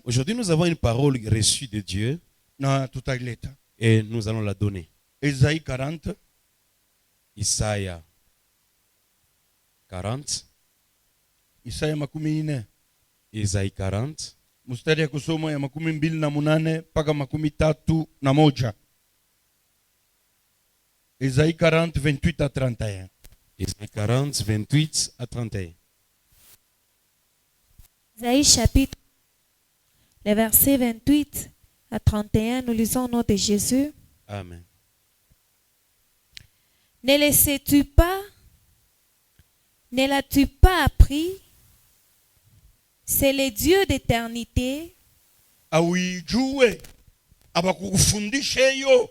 Aujourd'hui, nous avons une parole reçue de Dieu et nous allons la donner. Isaïe 40. Isaïe 40. Isaïe makumi ine. Isaïe 40. Mustari ya kusoma ya makumi mbili na munane paka makumi tatu na moja. Isaïe 40, 28 à 31. Isaïe 40, 28 à 31. Isaïe chapitre, les versets 28 à 31, nous lisons au nom de Jésus. Amen. Ne le sais-tu pas? Ne l'as-tu pas appris? C'est le Dieu d'éternité. Awijue abakufundishe yo.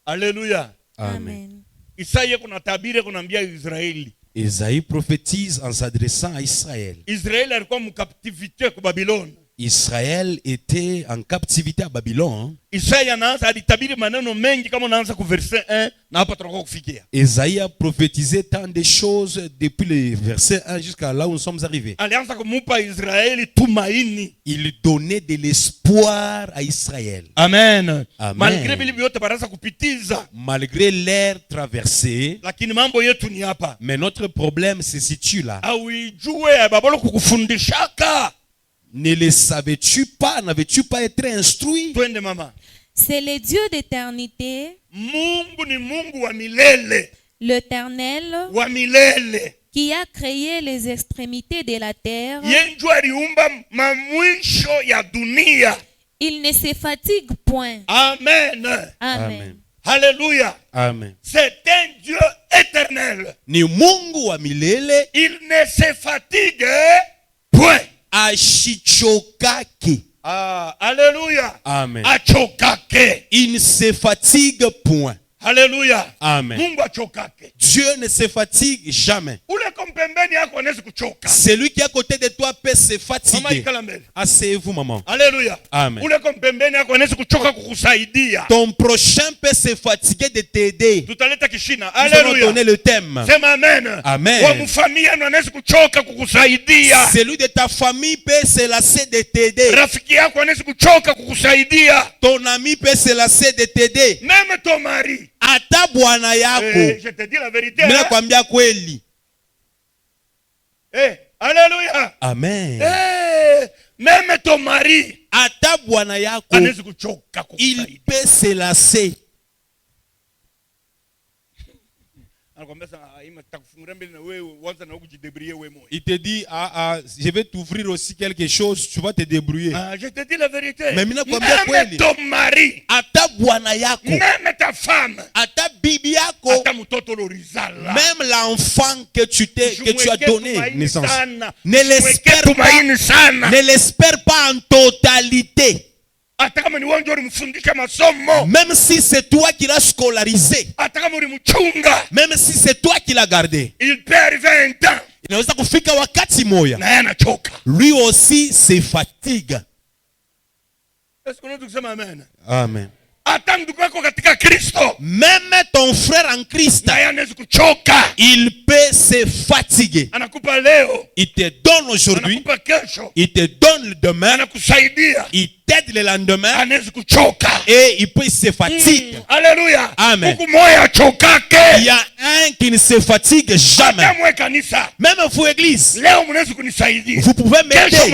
Alléluia. Amen. Isaïe kuna tabiri kunaambia Israeli. Isaïe prophétise en s'adressant à Israël. Israël alikuwa mu captivité ku Babylone. Israël était en captivité à Babylone. Isaïe anaanza alitabiri maneno mengi kama unaanza ku verset 1 na hapa tunakuwa kufikia. Isaïe a prophétisé tant de choses depuis le verset 1 jusqu'à là où nous sommes arrivés. Alianza kumupa Israeli tumaini. Il donnait de l'espoir à Israël. Amen. Amen. Malgré vile vyote baraza kupitiza. Malgré l'ère traversée. Lakini mambo yetu ni hapa. Mais notre problème se situe là. Awijue babalo kukufundishaka. Ne le savais-tu pas? N'avais-tu pas été instruit? Twende mama. C'est le Dieu d'éternité. Mungu ni Mungu wa milele. L'Éternel Wa milele. qui a créé les extrémités de la terre. Yenjo aliumba mamwisho ya dunia. Il ne se fatigue point. Amen. Amen. Alléluia. Amen. C'est un Dieu éternel. Ni Mungu wa milele. Il ne se fatigue point. Ashichokake. Ah, alléluia. Amen. Achokake. Il ne se fatigue point. Alléluia. Amen. Mungu achokake. Dieu ne se fatigue jamais. Ule kompembeni yako anaweza kuchoka. Celui qui est à côté de toi peut se Mama fatiguer. ikala mbele. Asseyez-vous, maman. Alléluia. Amen. Ule kompembeni yako anaweza kuchoka kukusaidia. Ton prochain peut se fatiguer de t'aider. Tutaleta kishina. Nous allons Alléluia. donner le thème. Sema amen. Amen. Wa mfamilia ndo anaweza kuchoka kukusaidia. Celui de ta famille peut se lasser de t'aider. Rafiki yako anaweza kuchoka kukusaidia. Ton ami peut se lasser de t'aider. Même ton mari. Ata bwana yako. Je te dis la vérité. Mimi nakwambia kweli. Alléluia. Amen. Même ton mari. Ata bwana yako. Anaweza kuchoka kukusaidia. Il peut se lasser. Il te dit, je vais t'ouvrir aussi quelque chose, tu vas te débrouiller. Je te dis la vérité. Mais même ton mari, ata bwana yako, même ta femme, ata bibi yako, même l'enfant que tu as donné naissance, ne l'espère pas en totalité. Même si c'est toi qui l'as scolarisé, même si c'est toi qui l'as gardé, il peut arriver un temps, inaweza kufika wakati moya, lui aussi se fatigue. Est-ce que nous disons amen? Amen. Même ton frère en Christ, il peut se fatiguer. Il te donne aujourd'hui, il te donne demain, il t'aide le lendemain et il peut se fatiguer. Alléluia. Amen. Il y a un qui ne se fatigue jamais. Même vous, église, vous pouvez m'aider.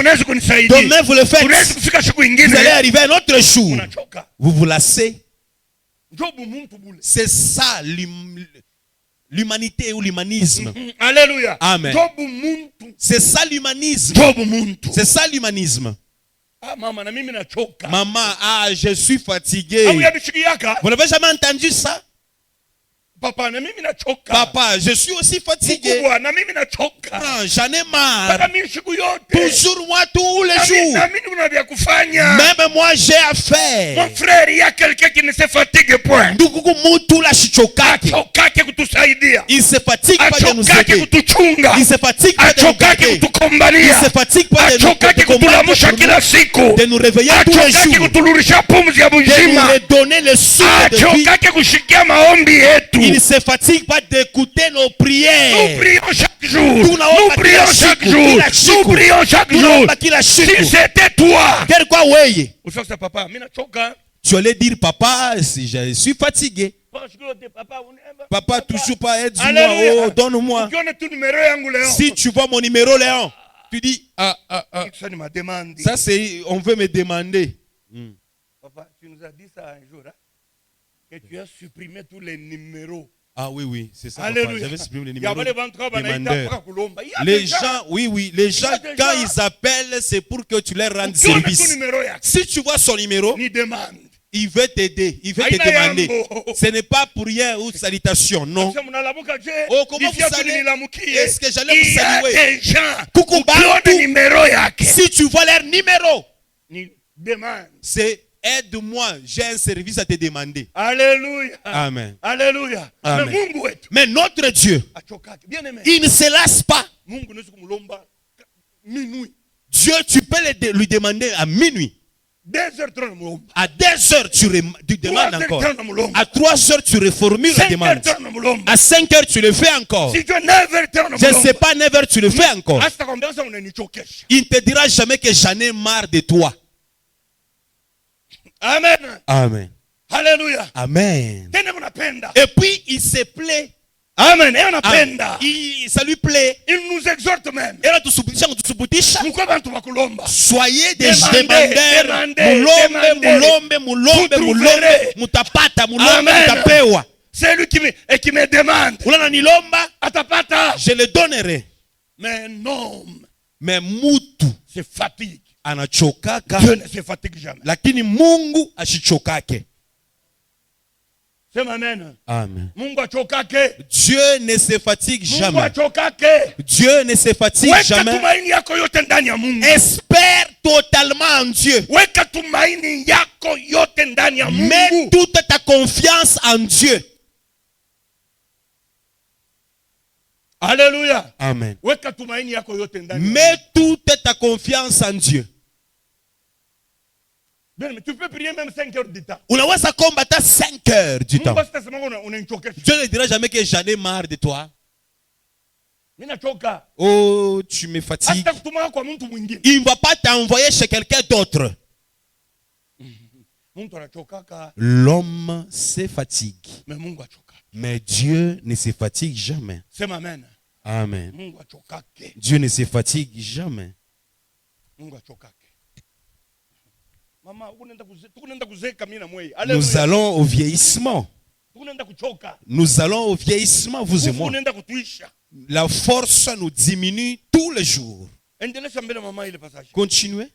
Demain, vous le faites. Vous allez arriver un autre jour. Vous vous lassez. C'est ça l'humanité ou l'humanisme. Alléluia. Amen. C'est ça l'humanisme. C'est ça l'humanisme. Maman, je suis fatigué. Vous n'avez jamais entendu ça? Papa, je suis aussi fatigué. J'en ai marre. Toujours moi, tous les jours. Même moi, j'ai à faire. Mon frère, il y a quelqu'un qui ne se fatigue point. Il se fatigue pas de nous aider. Il se fatigue pas de nous aider. Il se fatigue pas de nous réveiller tous les jours. De nous redonner le souffle de vie. Il ne se fatigue pas d'écouter nos prières. Nous prions chaque jour. Nous prions chaque jour. Nous prions chaque jour. Si c'est c'était toi. Pourquoi oui? Usosa papa, mimi nachoka. Tu allais dire, papa, si je suis fatigué. Papa, toujours pas, aide-moi, oh, donne-moi. Si tu vois mon numéro, Léon, tu dis, ça c'est, on veut me demander. Papa, tu nous as dit ça un jour, hein? Que tu as supprimé tous les numéros. Ah oui, oui, c'est ça. Alléluia. J'avais supprimé les numéros. Demandeurs. Les gens, oui, les gens, quand ils appellent, c'est pour que tu leur rendes service. Si tu vois son numéro, il veut t'aider, il veut te demander. Ce n'est pas pour rien ou salutation, non. Oh, comment vous saluez? Est-ce que j'allais vous saluer? Coucou, Bantou. Si tu vois leur numéro, c'est aide-moi, j'ai un service à te demander. Alléluia. Amen. Alléluia. Amen. Mais notre Dieu, il ne se lasse pas. Dieu, tu peux lui demander à minuit. À 2 heures, tu demandes encore. À 3 heures, tu reformules la demande. À 5 heures, tu le fais encore. Je ne sais pas, 9 heures, tu le fais encore. Il ne te dira jamais que j'en ai marre de toi. Amen. Amen. Alléluia. Amen. Et puis, il se plaît. Amen. Ça lui plaît. Il nous exhorte même. Soyez des demandeurs. C'est lui qui me demande. Je le donnerai. Mais non. Mais mutu se fatigue. Anachokaka. Dieu ne se fatigue jamais. Lakini Mungu ashichokake. Amen. Amen. Dieu ne se fatigue jamais. Dieu ne se fatigue jamais. Espère totalement en Dieu. Mets toute ta confiance en Dieu. Alléluia. Amen. Mets toute ta confiance en Dieu. Tu peux prier même 5 heures du temps. Unaweza combattre 5 heures du temps. Dieu ne dira jamais que j'en ai marre de toi. Oh, tu me fatigues. Il ne va pas t'envoyer chez quelqu'un d'autre. L'homme se fatigue. Mais Dieu ne se fatigue jamais. Amen. Dieu ne se fatigue jamais. Nous allons au vieillissement. Nous allons au vieillissement, vous et moi. La force nous diminue tous les jours. Continuez.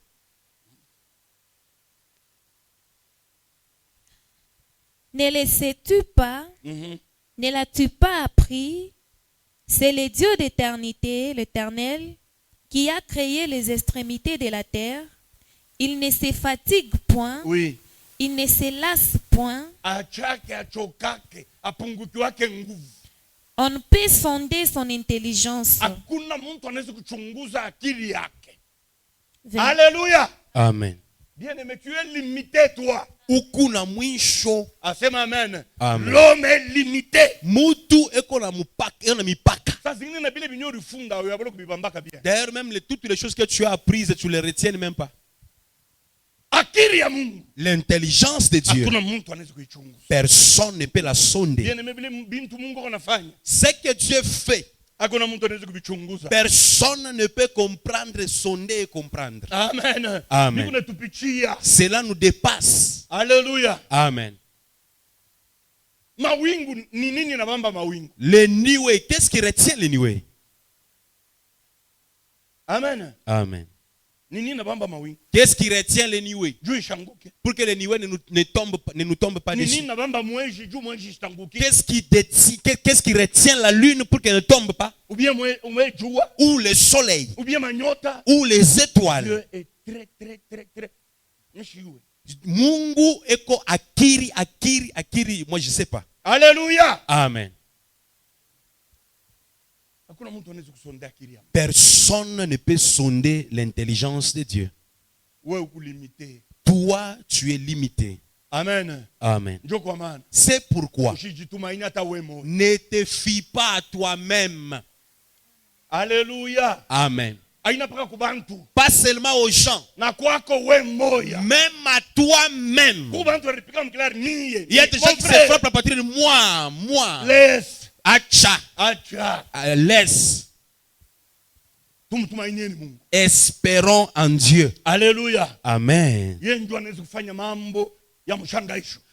Ne le sais-tu pas? Ne l'as-tu pas appris? C'est le Dieu d'éternité, l'Éternel, qui a créé les extrémités de la terre. Il ne se fatigue point. Oui. Il ne se lasse point. On peut sonder son intelligence. Alléluia. Amen. Bien-aimé, tu es limité, toi. Amen. L'homme est limité. D'ailleurs, même toutes les choses que tu as apprises, tu ne les retiens même pas. L'intelligence de Dieu, personne ne peut la sonder. Ce que Dieu fait, personne ne peut comprendre, sonder et comprendre. Amen. Amen. Cela nous dépasse. Alléluia. Amen. Les nuées, qu'est-ce qui retient les nuées? Amen. Amen. Qu'est-ce qui retient les nuées? Pour que les nuées ne nous tombent pas dessus. Qu'est-ce qui retient la lune pour qu'elle ne tombe pas? Ou le soleil? Ou les étoiles? Mungu eko akiri, moi je sais pas. Alléluia. Amen. Personne ne peut sonder l'intelligence de Dieu. Toi, tu es limité. Amen. Amen. C'est pourquoi ne te fie pas à toi-même. Alléluia. Amen. Pas seulement aux gens. Même à toi-même. Il y a des gens qui se frappent la poitrine. Moi. Laisse. Acha. Laisse. Espérons en Dieu. Alléluia. Amen.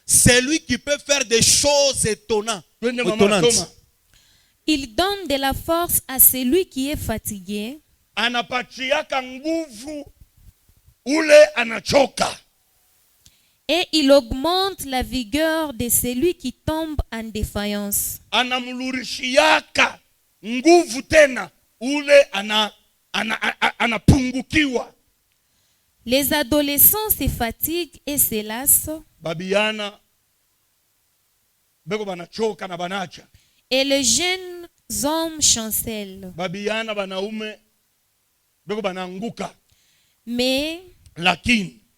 C'est lui qui peut faire des choses étonnantes. Il donne de la force à celui qui est fatigué. Et il augmente la vigueur de celui qui tombe en défaillance. Les adolescents se fatiguent et se lassent. Et les jeunes hommes chancellent. Mais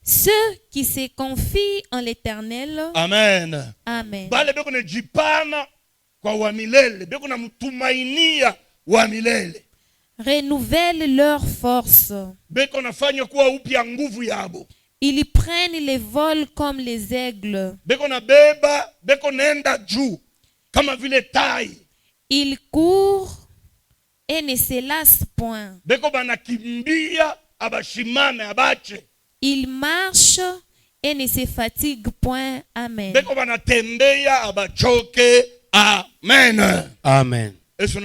ceux qui se confient en l'Éternel, Amen. Amen, renouvellent leur force. Ils prennent les vols comme les aigles. Ils courent et ne se lassent point. Ils marchent et ne se fatiguent point. Amen. Amen. Amen. Est-ce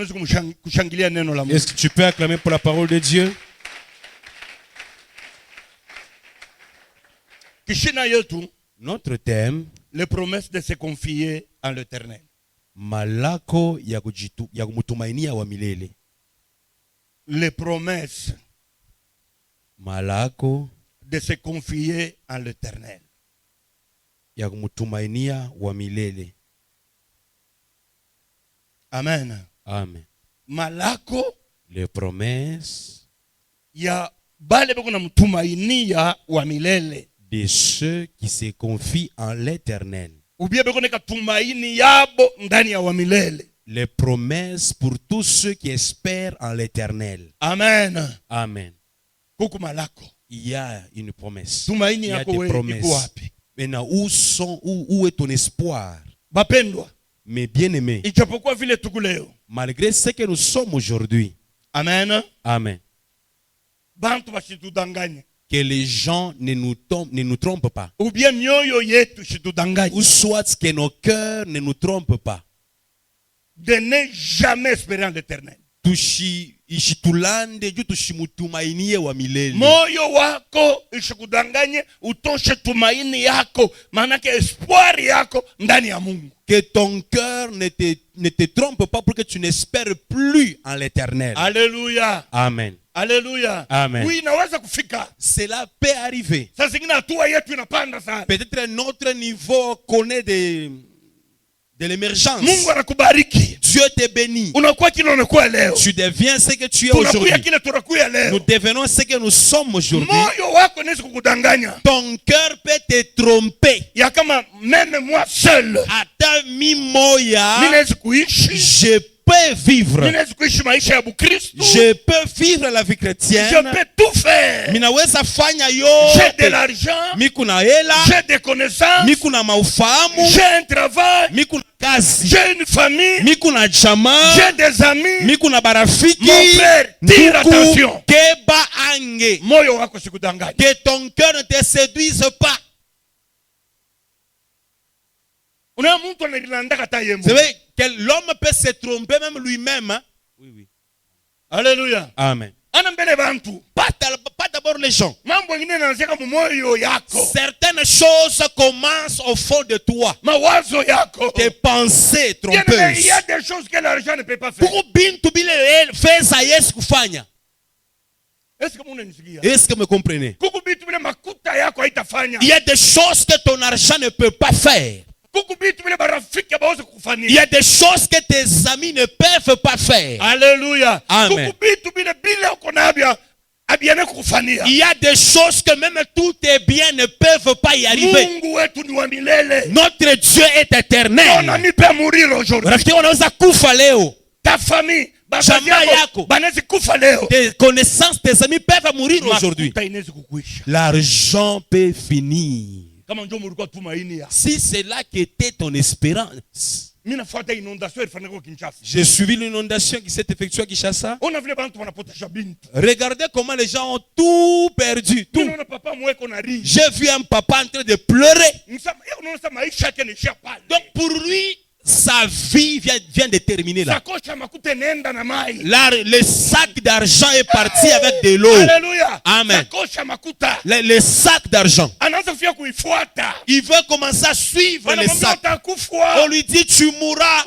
que tu peux acclamer pour la parole de Dieu? Notre thème, les promesses de se confier en l'Éternel. Malako ya kumutumainia wa milele. Les promesses, malako de se confier en l'Éternel. Ya kumutumainia wa milele. Amen. Amen. Malako, les promesses ya bale beko na mutumainia wa milele. De ceux qui se confient en l'Éternel. Les promesses pour tous ceux qui espèrent en l'Éternel. Amen. Amen. Il y a une promesse. Il y a des promesses. Maintenant, où est ton espoir? Mais bien aimé, malgré ce que nous sommes aujourd'hui, Amen. Amen, que les gens ne nous trompent pas. Ou bien ou soit que nos cœurs ne nous trompent pas. De ne jamais espérer en l'Éternel. Moyo wako ishikudanganye utoshe tumaini yako, manake espoir yako ndani ya Mungu. Que ton cœur ne te trompe pas pour que tu n'espères plus en l'Éternel. Alléluia. Amen. Alléluia. Amen. Oui, inaweza kufika. Cela peut arriver. Sasa zingine hatua yetu inapanda sana. Peut-être notre niveau connaît de l'émergence. Mungu anakubariki. Dieu te bénit. Unakuwa kile unakuwa leo. Tu deviens ce que tu es aujourd'hui. Kile tunakuwa leo. Nous devenons ce que nous sommes aujourd'hui. Moyo wako unaweza kukudanganya. Ton cœur peut te tromper. Ya kama même moi seul. Hata mi moya. Ninaweza kuishi. Je peux vivre. Je peux vivre la vie chrétienne. Je peux tout faire. Minaweza fanya yo. J'ai de l'argent. Mikuna hela. J'ai des connaissances. Mikuna maufahamu. J'ai un travail. Mikuna kazi. J'ai une famille. Mikuna jamaa. J'ai des amis. Mikuna barafiki. Mon frère, tire attention. Keba ange. Moyo wako sikudanganya. Que ton cœur ne te séduise pas. C'est vrai que l'homme peut se tromper même lui-même. Hein? Oui, oui. Alléluia. Amen. Pas d'abord les gens. Certaines choses commencent au fond de toi. Tes pensées trompeuses. Il y a des choses que l'argent ne peut pas faire. Est-ce que vous me comprenez? Il y a des choses que ton argent ne peut pas faire. Il y a des choses que tes amis ne peuvent pas faire. Alléluia. Amen. Il y a des choses que même tous tes biens ne peuvent pas y arriver. Notre Dieu est éternel. ta famille, jamaa yako, banaweza kufa leo. tes connaissances, tes amis peuvent mourir aujourd'hui. L'argent peut finir. Si c'est là qu'était ton espérance. J'ai suivi l'inondation qui s'est effectuée à Kinshasa. Regardez comment les gens ont tout perdu. Tout. J'ai vu un papa en train de pleurer. Donc pour lui, sa vie vient de terminer là. Là, le sac d'argent est parti avec de l'eau. Amen. Le sac d'argent. Il veut commencer à suivre le sac. On lui dit tu mourras.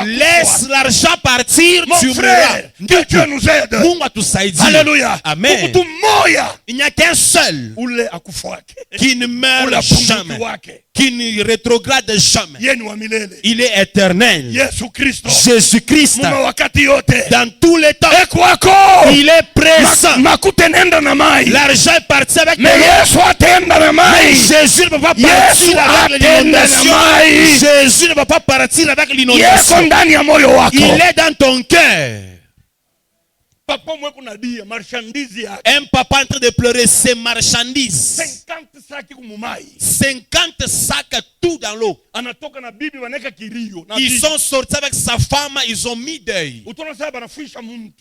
Laisse l'argent partir, tu mourras. Que Dieu nous aide. Alléluia. Amen. Il n'y a qu'un seul qui ne meurt jamais, qui ne rétrograde jamais. Il est éternel. Jésus-Christ, dans tous les temps, il est présent. L'argent est parti avec mais Jésus ne va pas partir avec l'inondation. Jésus ne va pas partir avec l'inondation. Il est dans ton cœur. Un papa en train de pleurer ses marchandises. 50 sacs tout dans l'eau. Ils sont sortis avec sa femme, ils ont mis deuil.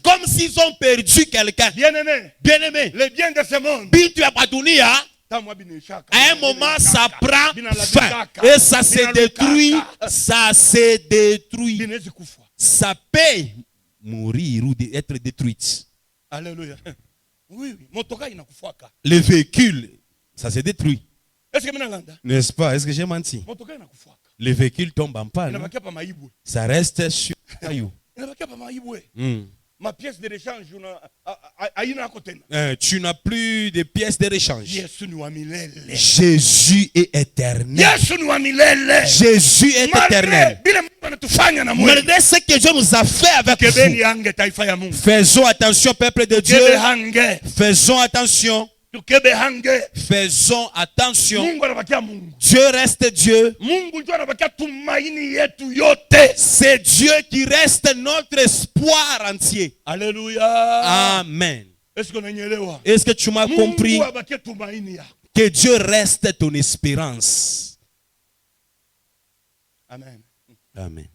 Comme s'ils ont perdu quelqu'un. Bien-aimé, les biens de ce monde. À un moment, ça prend fin. Et ça se détruit. Ça se détruit. Ça paye mourir ou être détruite. Alléluia. Oui. Le véhicule, ça se détruit. N'est-ce pas? Est-ce que j'ai menti? Le véhicule tombe en panne. Ça reste sur le caillou. Ma pièce de rechange, tu n'as plus de pièces de rechange. Jésus est éternel. Jésus est éternel. Malgré ce que Dieu nous a fait avec vous, faisons attention, peuple de Dieu. Faisons attention. Faisons attention. Dieu reste Dieu. C'est Dieu qui reste notre espoir entier. Alléluia. Amen. Est-ce que tu m'as compris? Que Dieu reste ton espérance. Amen. Amen.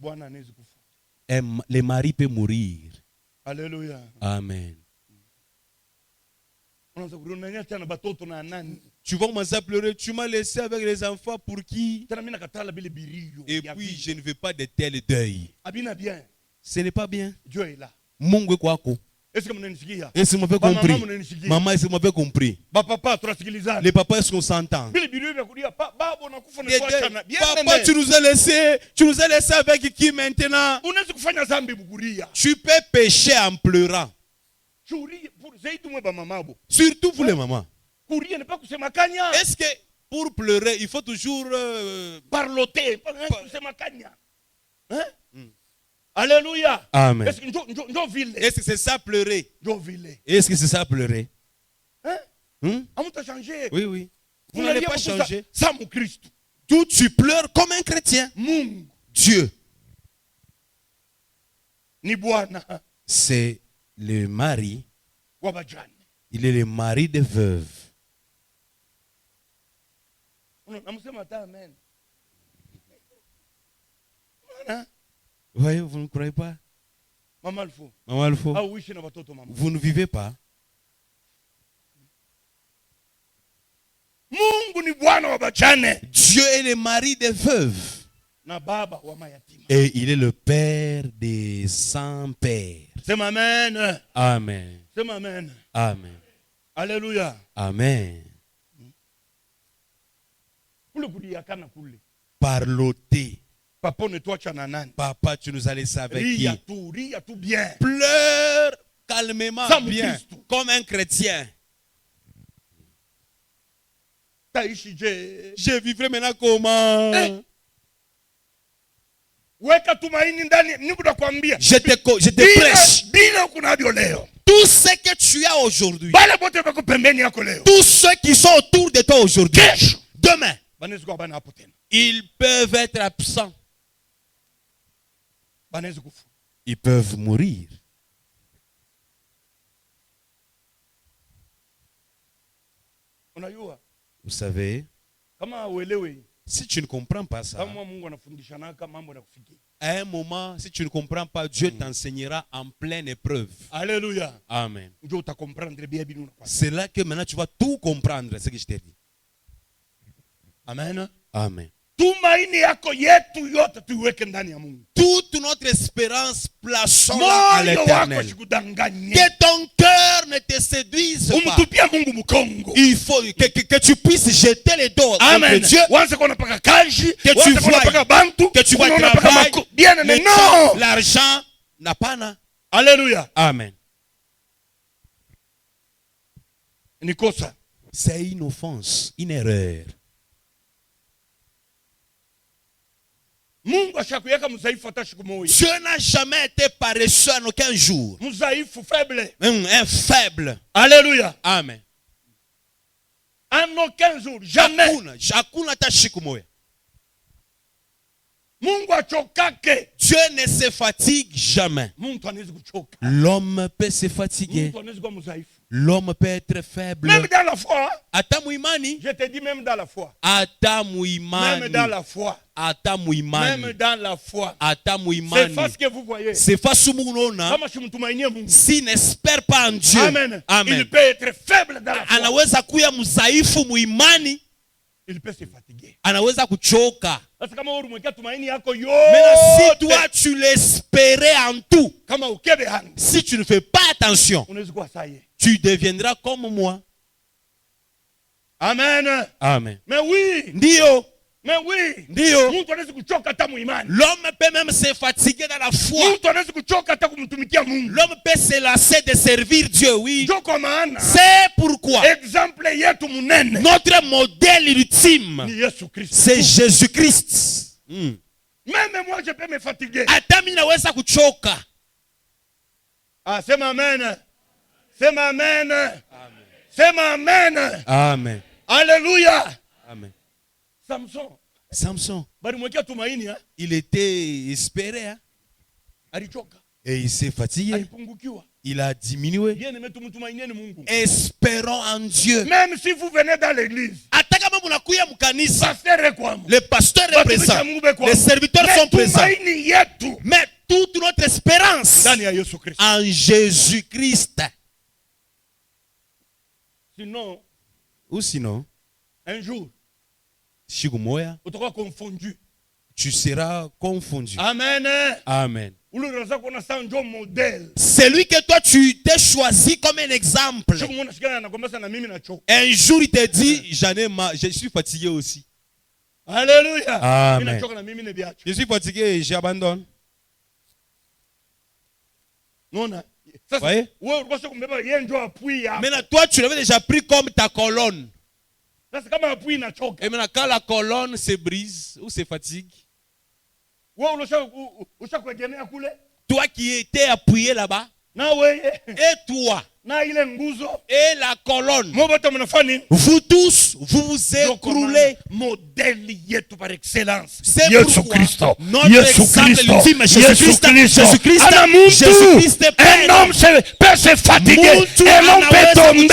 Les maris peuvent mourir. Alléluia. Amen. Tu vas commencer à pleurer. Tu m'as laissé avec les enfants pour qui? Et puis je ne veux pas de tel deuil. Ce n'est pas bien. Dieu est là. Mungu kwako. Est-ce que vous m'avez compris? Maman, est-ce que vous m'avez compris? Les papas, est-ce qu'on s'entend? Papa, tu nous as laissé avec qui maintenant? Tu peux pécher en pleurant. Surtout pour les mamans. Est-ce que pour pleurer, il faut toujours parloter? Alléluia. Amen. Est-ce que c'est ça pleurer? Est-ce que c'est ça pleurer? Oui. Vous n'allez pas changer. Tout tu pleures comme un chrétien. Dieu. C'est le mari. Il est le mari des veuves. Oui, vous ne croyez pas? Maman Alfo. Vous ne vivez pas? Dieu est le mari des veuves. Et il est le père des sans-pères. Amen. Amen. Amen. Alléluia. Amen. Parloter. Papa, tu nous as laissé avec qui? Pleure calmement, bien, comme un chrétien. Je vivrai maintenant comment? Je te prêche. Tout ce que tu as aujourd'hui, tous ceux qui sont autour de toi aujourd'hui, demain, ils peuvent être absents. Ils peuvent mourir. Vous savez, si tu ne comprends pas ça, à un moment, si tu ne comprends pas, Dieu t'enseignera en pleine épreuve. Alléluia. Amen. C'est là que maintenant tu vas tout comprendre, ce que je t'ai dit. Amen. Amen. Toute notre espérance, plaçons-la à l'Éternel. Que ton cœur ne te séduise pas. Il faut que tu puisses jeter les dos contre Dieu. Que tu vois travail, l'argent n'a pas. Alléluia. Amen. Nikosa. C'est une offense, une erreur. Dieu n'a jamais été paresseux en aucun jour. Un faible. Alléluia. Amen. En aucun jour, jamais. Dieu ne se fatigue jamais. L'homme peut se fatiguer. L'homme peut être faible. Même dans la foi. Je te dis même dans la foi. Même dans la foi. Même dans la foi. C'est face que vous voyez. C'est face au monde. S'il n'espère pas en Dieu, Amen. Il peut être faible dans la foi. Il peut se fatiguer. Anaweza kuchoka. Maintenant, si toi tu l'espérais en tout, si tu ne fais pas attention, tu deviendras comme moi. Amen. Amen. Mais oui. Ndio. Mais oui. Ndio. L'homme peut même se fatiguer dans la foi. L'homme peut se lasser de servir Dieu, oui. C'est pourquoi notre modèle ultime, c'est Jésus-Christ. Même moi, je peux me fatiguer. Ah, c'est ma amen. C'est ma amen. C'est ma amen. Amen. Alléluia. Amen. Samson. Il était espéré. Et il s'est fatigué. Il a diminué. Espérons en Dieu. Même si vous venez dans l'église, le pasteur est présent. Les serviteurs sont présents. Mais toute notre espérance en Jésus-Christ. Sinon, un jour, tu seras confondu. Amen. Amen. Celui que toi tu t'es choisi comme un exemple. Un jour il te dit, je suis fatigué aussi. Alléluia. Amen. Je suis fatigué et j'abandonne. Voyez? Maintenant toi tu l'avais déjà pris comme ta colonne. Et maintenant quand la colonne se brise ou se fatigue, toi qui étais appuyé là-bas, et toi, et la colonne, vous tous, vous vous écroulez. Par excellence. C'est pourquoi notre exemple ultime, Jésus-Christ, un homme peut se fatiguer, un homme peut tomber.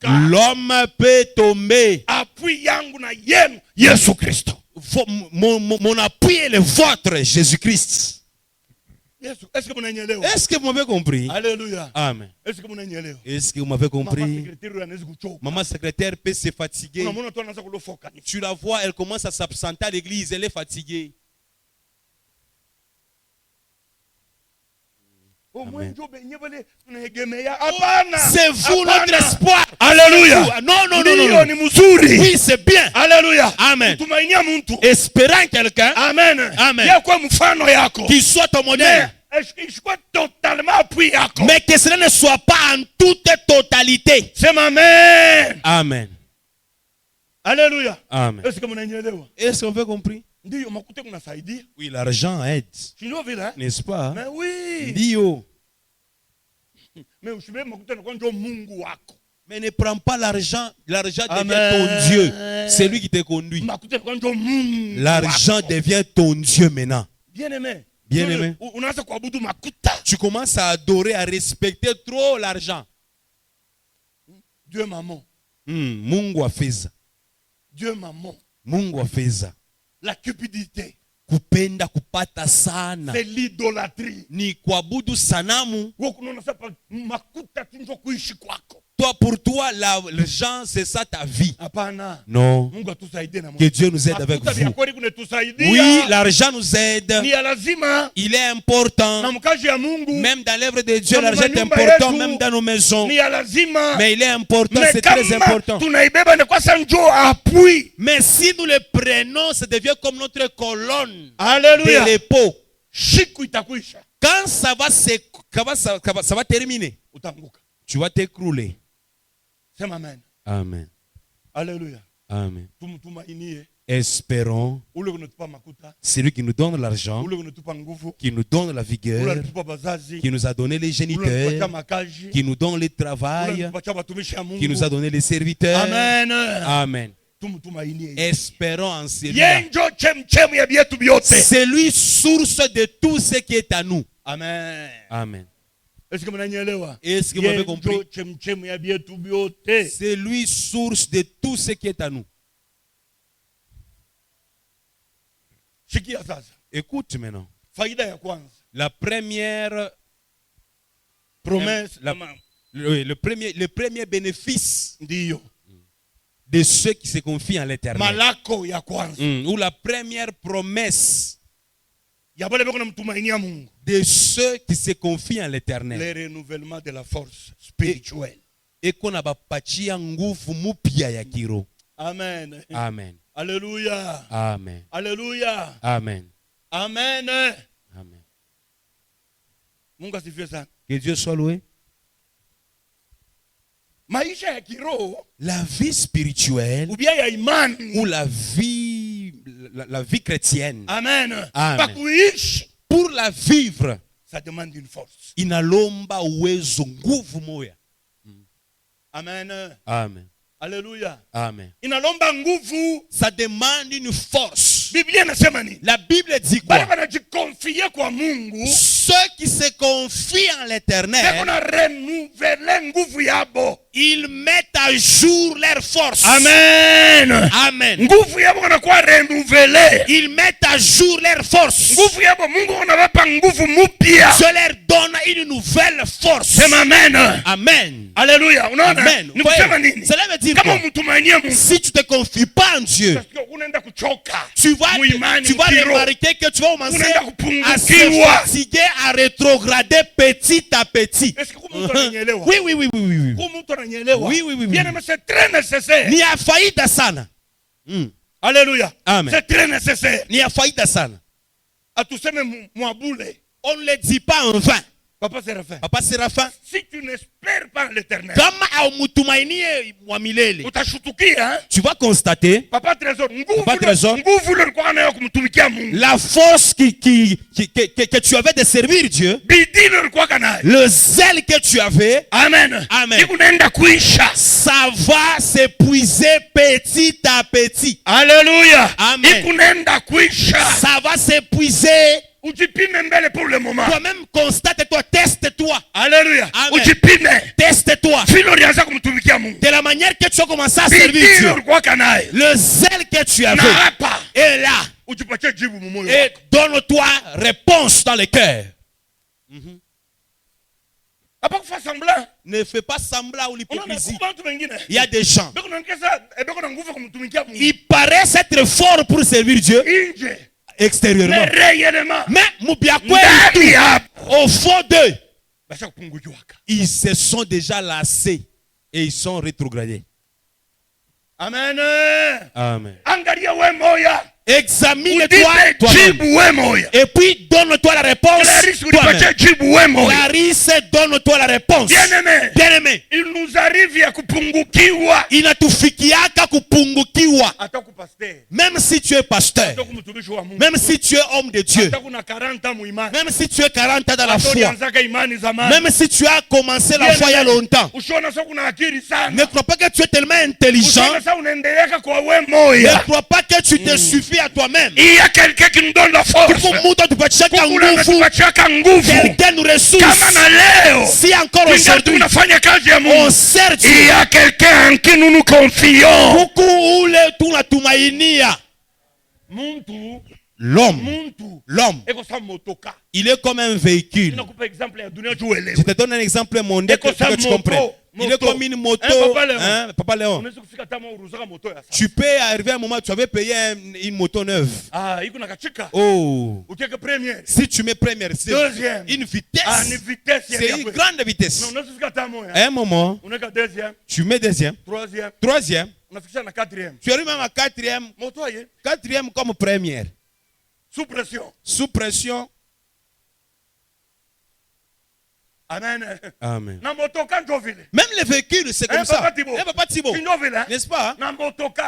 L'homme peut tomber. Mon appui est le vôtre, Jésus-Christ. Est-ce que vous m'avez compris? Alléluia. Amen. Est-ce que vous m'avez compris? Maman secrétaire peut se fatiguer. Tu la vois, elle commence à s'absenter à l'église, elle est fatiguée. C'est vous notre espoir. Alléluia. Non. Oui, c'est bien. Alléluia. Amen. Espérant quelqu'un. Amen. Amen. Qu'il soit ton modèle. Mais que cela ne soit pas en toute totalité. C'est ma mère. Amen. Alléluia. Amen. Est-ce qu'on veut compris? Oui, l'argent aide. N'est-ce pas? Mais oui. Dio. Mais ne prends pas l'argent. L'argent devient ton Dieu. C'est lui qui te conduit. L'argent devient ton Dieu maintenant. Bien-aimé. Bien-aimé. Tu commences à adorer, à respecter trop l'argent. Dieu maman. Mungu afeza. Dieu maman. Mungu afeza. La cupidité. Kupenda kupata sana. C'est l'idolâtrie. Ni kuabudu sanamu. Makuta tunjo kuishi kwako. Toi, pour toi, l'argent, c'est ça ta vie. Apana. Non. Que Dieu nous aide avec vous. Oui, l'argent nous aide. Il est important. Même dans l'œuvre de Dieu, l'argent est important, même dans nos maisons. Mais il est important, c'est très important. Mais si nous le prenons, ça devient comme notre colonne de l'épaule. Quand ça va terminer, tu vas t'écrouler. C'est amen. Amen. Alléluia. Amen. Espérons. C'est lui qui nous donne l'argent, qui nous donne la vigueur, qui nous a donné les géniteurs, qui nous donne le travail, qui nous a donné les serviteurs. Amen. Amen. Espérons en celui-là. C'est lui source de tout ce qui est à nous. Amen. Amen. Est-ce que vous avez compris? C'est lui source de tout ce qui est à nous. Écoute maintenant. La première promesse, le premier bénéfice de ceux qui se confient en l'Éternel. Ou la première promesse de ceux qui se confient en l'Éternel. Le renouvellement de la force spirituelle. Et qu'on a bapachia nguvu mupya ya kiro. Amen. Amen. Alléluia. Amen. Alléluia. Amen. Amen. Amen. Mungu asifiwe sana. Que Dieu soit loué. Maisha ya kiroho, la vie spirituelle, ou bien ya imani, ou la vie chrétienne. Amen. Amen. Pour la vivre, ça demande une force. Inalomba uwezo nguvu moya. Amen. Amen. Alléluia. Amen. Inalomba nguvu, ça demande une force. La Bible dit quoi? Ceux qui se confient en l'Éternel, ils mettent à jour leur force. Amen. Amen. Ils mettent à jour leur force. Je leur donne une nouvelle force. Amen. Amen. Alléluia. Amen. Cela veut dire quoi? Si tu ne te confies pas en Dieu, tu vas remarquer que tu vas commencer à se fatiguer, à rétrograder petit à petit. Oui. C'est très nécessaire. Ni a faida sana. Alléluia. Amen. C'est très nécessaire. Ni a faida sana. On ne le dit pas en vain. Papa Séraphin. Si tu n'espères pas l'éternel, tu vas constater, Papa Trésor, la force que tu avais de servir Dieu, le zèle que tu avais, Amen. Amen, ça va s'épuiser petit à petit. Alléluia. Amen. Ça va s'épuiser. Pour le moment. Toi-même constate-toi, teste-toi. Alléluia. Teste-toi. De la manière que tu as commencé à servir Dieu, le zèle que tu avais est là. Et donne-toi réponse dans le cœur. Ne fais pas semblant ou l'hypocrisie. Il y a des gens, ils paraissent être forts pour servir Dieu extérieurement, mais au fond d'eux, ils se sont déjà lassés et ils sont rétrogradés. Amen. Amen. Examine-toi toi-même. Et puis donne-toi la réponse toi-même. Clarisse, donne-toi la réponse. Bien-aimé. Bien-aimé. Il nous a inatufikiaka kupungukiwa. Même si tu es pasteur, même si tu es homme de Dieu, même si tu es 40 ans dans la foi, même si tu as commencé la foi il y a longtemps, ne crois pas que tu es tellement intelligent, ne crois pas que tu te suffis à toi-même. Il y a quelqu'un qui nous donne la force. Quelqu'un nous ressource. Si encore aujourd'hui on sert Dieu, il y a quelqu'un en qui nous nous confions. L'homme, il est comme un véhicule. Je te donne un exemple mondial pour que tu comprennes. Il est comme une moto. Hein, Papa Léon. Tu peux arriver à un moment où tu avais payé une moto neuve. Oh. Si tu mets première, c'est une vitesse. C'est une grande vitesse. À un moment, tu mets deuxième. Troisième. Tu arrives même à quatrième. Quatrième comme première. Sous pression. Sous pression. Amen. Amen. Même les véhicules, c'est comme ça. N'est-ce pas?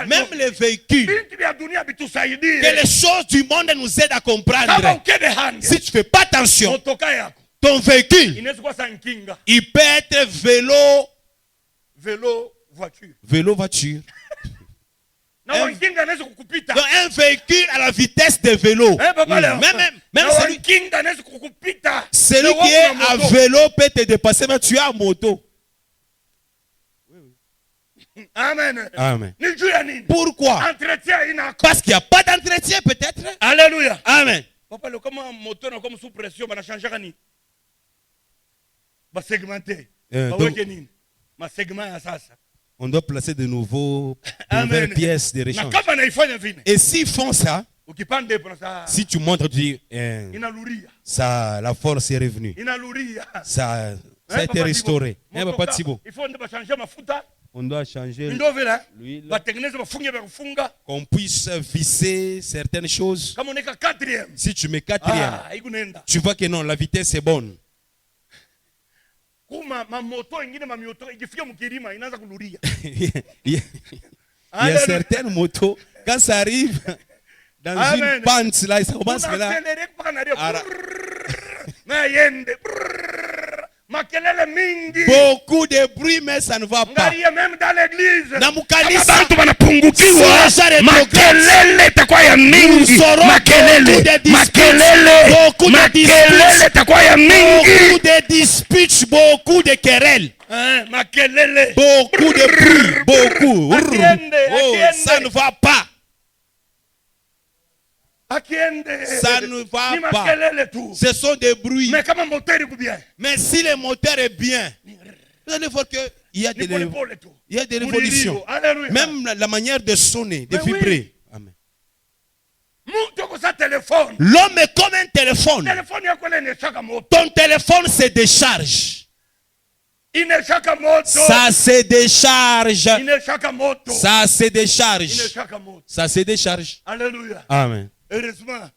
Même les véhicules. Que les choses du monde nous aident à comprendre. Si tu ne fais pas attention, ton véhicule, il peut être vélo-voiture. Un véhicule à la vitesse de vélo. Même celui qui est à vélo peut te dépasser, mais tu es à moto. Amen. Amen. Pourquoi? Parce qu'il n'y a pas d'entretien peut-être. Alléluia. Amen. Papa, comme un moteur, comme sous pression, on a changé. On va segmenter. On doit placer de nouvelles pièces de rechange. Et s'ils font ça, si tu montres, tu dis, ça, la force est revenue. Ça a été restauré. On doit changer l'huile. Qu'on puisse visser certaines choses. Si tu mets quatrième, tu vois que non, la vitesse est bonne. Il y a certaines motos, quand ça arrive dans une pente, là, ça commence là. Beaucoup de bruit, mais ça ne va pas. Même dans l'église, beaucoup de disputes, beaucoup de querelles. Beaucoup de bruit, beaucoup. Oh, ça ne va pas. Ça ne va pas. Ce sont des bruits. Mais si le moteur est bien, vous allez voir qu'il y a des révolutions. Même la manière de sonner, de vibrer. Amen. L'homme est comme un téléphone. Ton téléphone se décharge. Ça se décharge. Ça se décharge. Ça se décharge. Alléluia. Amen. Heureusement,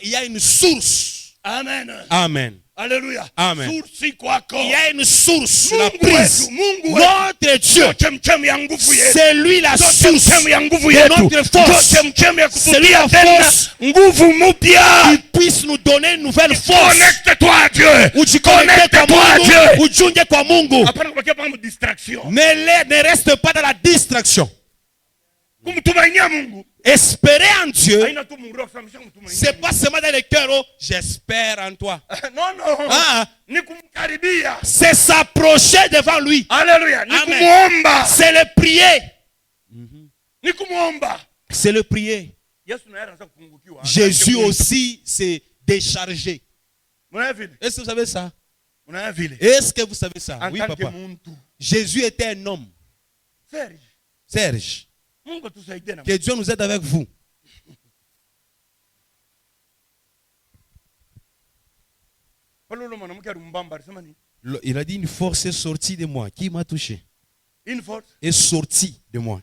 il y a une source. Amen. Amen. Alléluia. Amen. Il y a une source, la prise. Notre Dieu, c'est lui la source de notre force. C'est lui la force qui puisse nous donner une nouvelle force. Connecte-toi à Dieu. Ne reste pas dans la distraction. Espérer en Dieu, c'est pas seulement dans le cœur, oh, j'espère en toi. Non. C'est s'approcher devant lui. Alléluia. C'est le prier. C'est le prier. Jésus aussi s'est déchargé. Est-ce que vous savez ça? Est-ce que vous savez ça? Oui, papa. Jésus était un homme. Serge. Que Dieu nous aide avec vous. Il a dit une force est sortie de moi. Qui m'a touché? Une force est sortie de moi.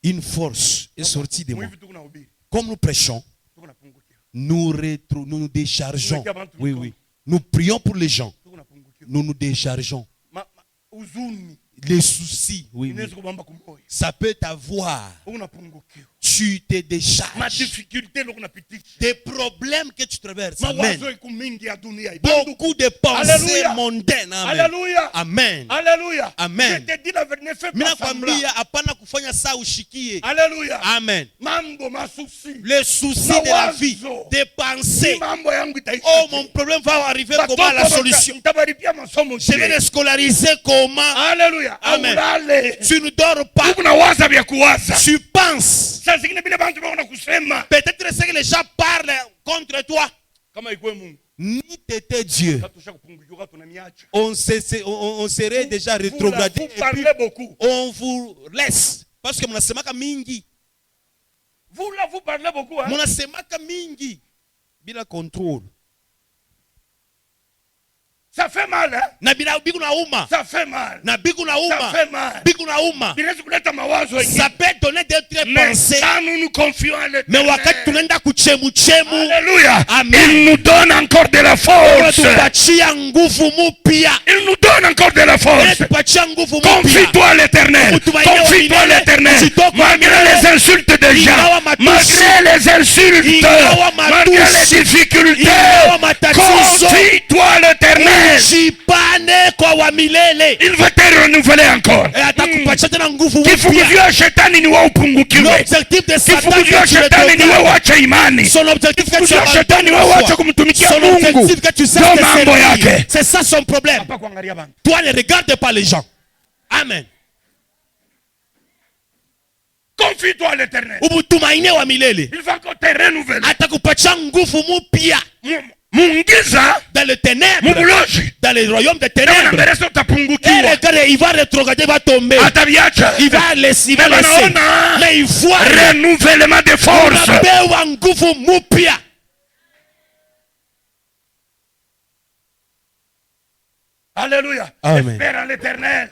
Une force est sortie de moi. Comme nous prêchons, nous déchargeons. Oui, oui. Nous prions pour les gens. Nous nous déchargeons. Les soucis, oui, oui. Ça peut t'avoir. Tu te décharges. Des problèmes que tu traverses. Amen. Beaucoup de pensées mondaines. Amen. Alléluia. Amen. Alléluia. Amen. Je te dis la vérité, ne fais pas semblant. Alléluia. Amen. Mambo masusi. Les soucis de la vie, des pensées. Oh, mon problème va arriver comment la solution? Je vais les scolariser comment? Alléluia. Amen. Tu ne dors pas. Tu penses. Peut-être que les gens parlent contre toi. Ni t'étais Dieu. On serait déjà rétrogradé. Et puis, on vous laisse. Parce que mnasemaka mingi. Vous parlez beaucoup. Hein? Mnasemaka mingi. Bila contrôle. Ça fait mal, hein? Ça fait mal. Ça fait mal. Ça peut donner d'autres pensées. Quand nous nous confions à Mais l'Éternel, Alléluia. Il nous donne encore de la force. Il nous donne encore de la force. Confie-toi à l'Éternel. Confie-toi à l'Éternel. Malgré les insultes des gens, malgré les insultes, malgré les difficultés, confie-toi à l'Éternel. Il va te renouveler encore. Kifukuzio shetani ni wewe upungukiwe. Kifukuzio shetani ni wewe acha imani. Kifukuzio shetani ni wewe acha kumtumikia Mungu. Ndio mambo yake. C'est ça son problème. Toi ne regarde pas les gens. Amen. Confie-toi à l'Éternel. Il va encore te renouveler. Mungiza dans le ténèbre, dans le royaume des ténèbres. Et regarde, il va rétrograder, il va tomber. Il va laisser. Mais il voit renouvellement de force. Alléluia. Amen. Espère en l'Éternel.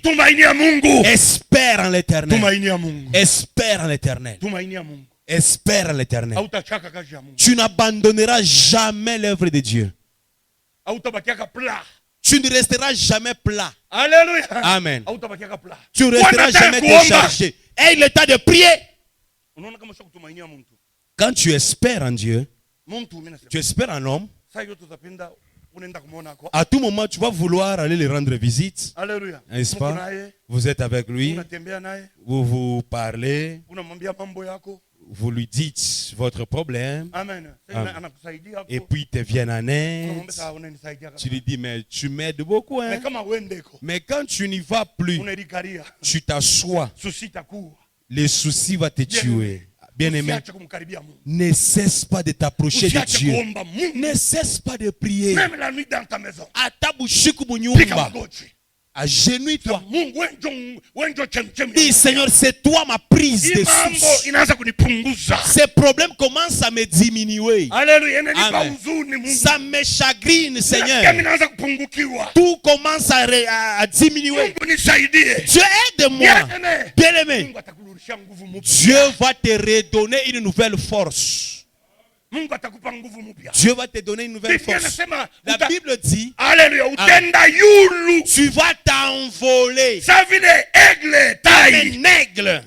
Tumainia Mungu. Espère en l'Éternel. Tumainia Mungu. Espère en l'Éternel. Tumainia Mungu. Espère en l'Éternel. Tu n'abandonneras jamais l'œuvre de Dieu. Tu ne resteras jamais plat. Alléluia. Amen. Tu ne resteras jamais déchargé. Et il est temps de prier. Quand tu espères en Dieu, tu espères en l'homme, à tout moment, tu vas vouloir aller lui rendre visite. Alléluia. N'est-ce pas? Vous êtes avec lui, vous vous parlez, vous lui dites votre problème. Amen. Amen. Et puis il te vient en aide. Tu lui dis, mais tu m'aides beaucoup. Hein? Mais quand tu n'y vas plus, tu t'assois. Les soucis vont te tuer. Bien-aimé, ne cesse pas de t'approcher de Dieu. Ne cesse pas de prier. Même la nuit dans ta maison. Agenouille-toi. Dis, Seigneur, c'est toi ma prise de source. Ces problèmes commencent à me diminuer. Amen. Ça me chagrine, Seigneur. Tout commence à diminuer. Dieu, aide-moi. Bien-aimé, Dieu va te redonner une nouvelle force. Dieu va te donner une nouvelle force. La Bible dit, Alléluia, tu vas t'envoler.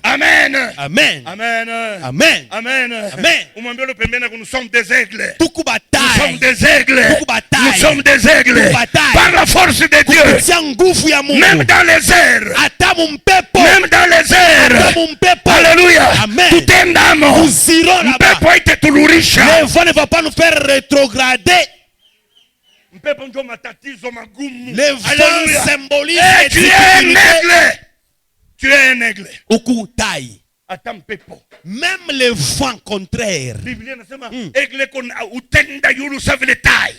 Amen. Amen. Amen. Amen. Amen. Amen. Nous sommes des aigles. Nous sommes des aigles. Nous sommes des aigles. Par la force de Dieu. Même dans les airs. Même dans les airs. Alléluia. Tout est âme. Le vent ne va pas nous faire rétrograder. Le vent symbolise les difficultés. Tu es un aigle. Même le vent contraire.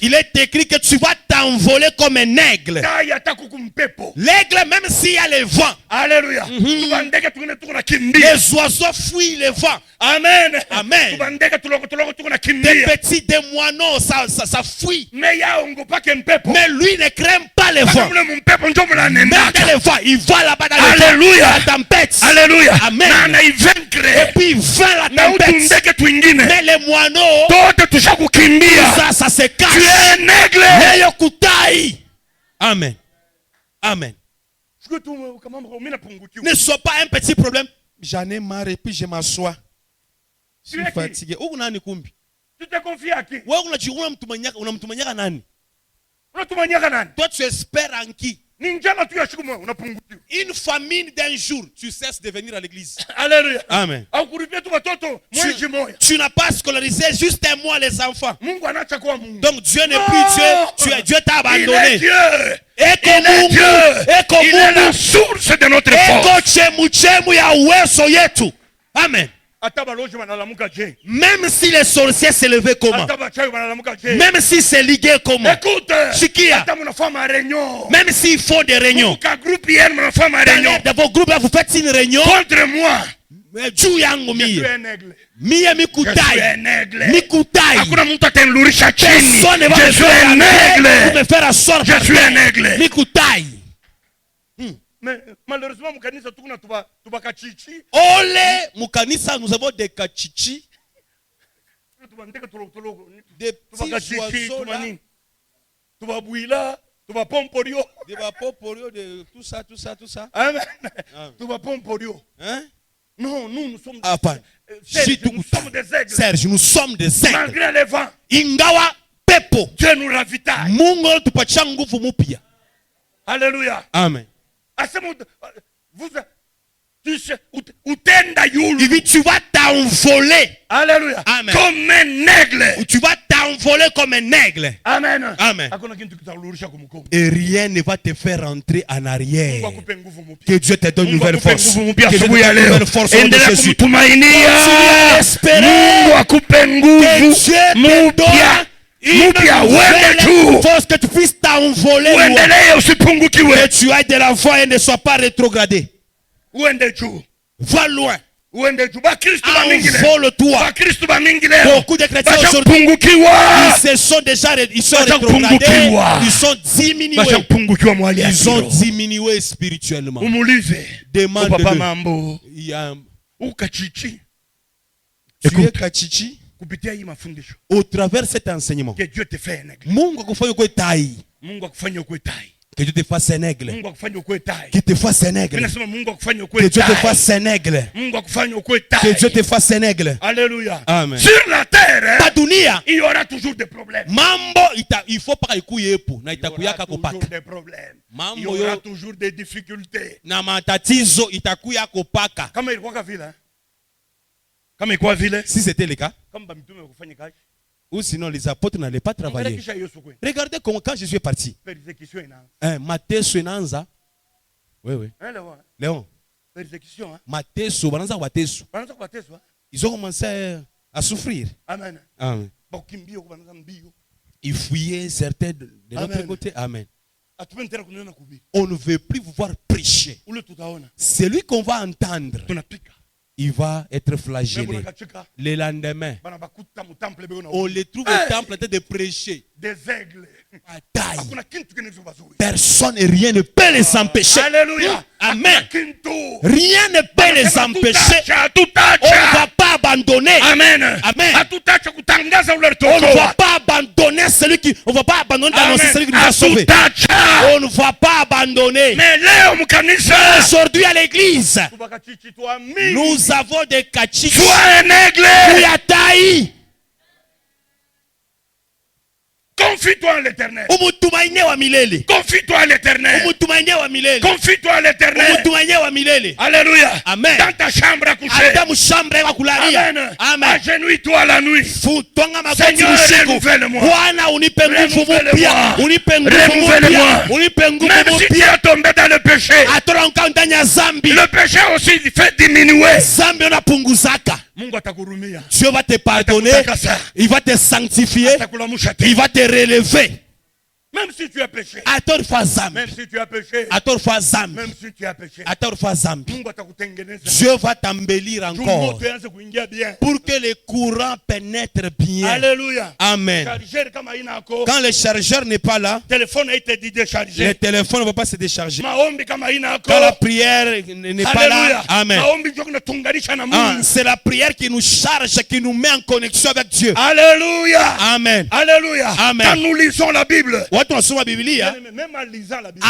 Il est écrit que tu vas t'envoler comme un aigle. L'aigle, même s'il y a le vent. Alléluia. Les oiseaux fuient le vent. Amen. Amen. Des petits, des moineaux, ça fuit. Mais lui ne craint pas le vent. Même dans le vent, il va là-bas dans le vent. La tempête. Alléluia. Amen. Et puis il va la tempête. Mais les moineaux, ça se cache. Tu es un aigle. Amen. Amen. Ne sois pas un petit problème. J'en ai marre et puis je m'assois. Je suis fatigué. Tu te confies à qui? Toi tu espères en qui? Une famine d'un jour, tu cesses de venir à l'église. Alléluia. Amen. Tu n'as pas scolarisé juste un mois les enfants. Donc Dieu n'est plus Dieu. Dieu t'a abandonné. Il est Dieu. Il est la source de notre force. Amen. Même si les sorciers se levaient comment? Même si c'est ligué comment? Écoute, même s'il faut des réunions. Dans vos groupes là, vous faites une réunion contre moi. Je suis un aigle. Personne ne va me faire asseoir. Je suis un aigle. Mais malheureusement, Olé, Mukanisa, nous avons des kachichi. Des petits oiseaux là. Des pomporio, de tout ça. Amen. Hein? Non, nous sommes Serge, nous sommes des aigles. Malgré les vents. Ingawa pepo. Dieu nous ravitaille. Mungu tupatia nguvu mupya. Alléluia. Amen. Tu vas t'envoler. Alléluia. Amen. Comme un aigle. Tu vas t'envoler comme un aigle. Amen. Amen. Et rien ne va te faire rentrer en arrière. Que Dieu te donne une nouvelle force. Que Dieu te donne une nouvelle force au nom de Jésus. Continue à espérer que Dieu te donne une force que tu puisses t'envoler. Que tu ailles de l'avant et ne sois pas rétrogradé. Va loin. Envole-toi. Beaucoup de chrétiens aujourd'hui, ils sont déjà rétrogradés. Ils sont diminués. Ils ont diminué spirituellement. Demande-le. Tu es kachichi. Au travers de cet enseignement, que Dieu te fait un aigle. Que Dieu te fasse un aigle. Que te fasse un aigle. Que Dieu te fasse un aigle. Que Dieu te fasse un aigle. Alléluia. Amen. Sur la terre, il y aura toujours des problèmes. Il faut pas écouiller pour. Il y aura toujours des problèmes. Il y aura toujours des difficultés. Si c'était le cas, ou sinon les apôtres n'allaient pas travailler. Regardez comment quand Jésus est parti. Matthieu Nanza. Oui. Léon. Matthieu, ils ont commencé à souffrir. Amen. Amen. Ils fuyaient certains de notre côté. Amen. On ne veut plus vous voir prêcher. Celui qu'on va entendre, il va être flagellé. Le lendemain, on les trouve au temple en train de prêcher. Des aigles. Personne et rien ne peut les empêcher. Alléluia. Amen. Rien ne peut les empêcher. On ne va pas abandonner. Amen. Amen. On ne va pas abandonner celui qui. On ne va pas abandonner d'annoncer celui qui nous a sauvés. On ne va pas abandonner. Mais aujourd'hui à l'église, nous avons des kachichi. Sois un aigle. Confie-toi à l'éternel. Confie-toi à l'éternel. Confie-toi à l'éternel. Alléluia. Amen. Dans ta chambre à coucher. Amen. Agenouille-toi la nuit. Seigneur, renouvelle-moi. Renouvelle-moi. Même si tu as tombé dans le péché, le péché aussi fait diminuer. Dieu va te pardonner. Il va te sanctifier. Il va te relever. Même si tu as péché. Même si tu as péché. Même si tu as péché. Dieu va t'embellir encore pour que les courants pénètrent bien. Alléluia. Amen. Quand le chargeur n'est pas là, le téléphone ne va pas se décharger. Quand la prière n'est pas là, amen. C'est la prière qui nous charge, qui nous met en connexion avec Dieu. Alléluia. Amen. Alléluia. Amen. Quand nous lisons la Bible, même en lisant la Bible,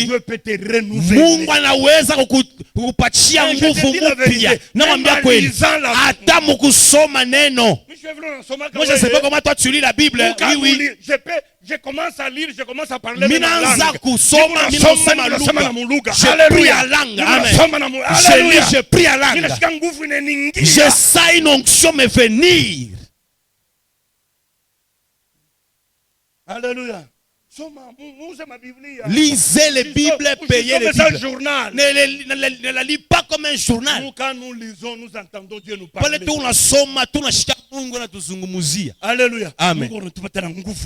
Dieu peut te renouveler. Mungu anaweza kukupatia nguvu mpya. Namwambia kweli, hata mkusoma neno. Moi je sais pas comment toi tu lis la Bible. Oui. Je commence à lire, je commence à parler. Minaanza kusoma, minasoma lugha. Je prie à langue. Amen. Je lis, je prie à langue. Je sens une onction me venir. Alléluia. Lisez les Bibles, payez les Bibles. Ne la lis pas comme un journal. Quand nous lisons, nous entendons Dieu nous parler. Alléluia. Amen.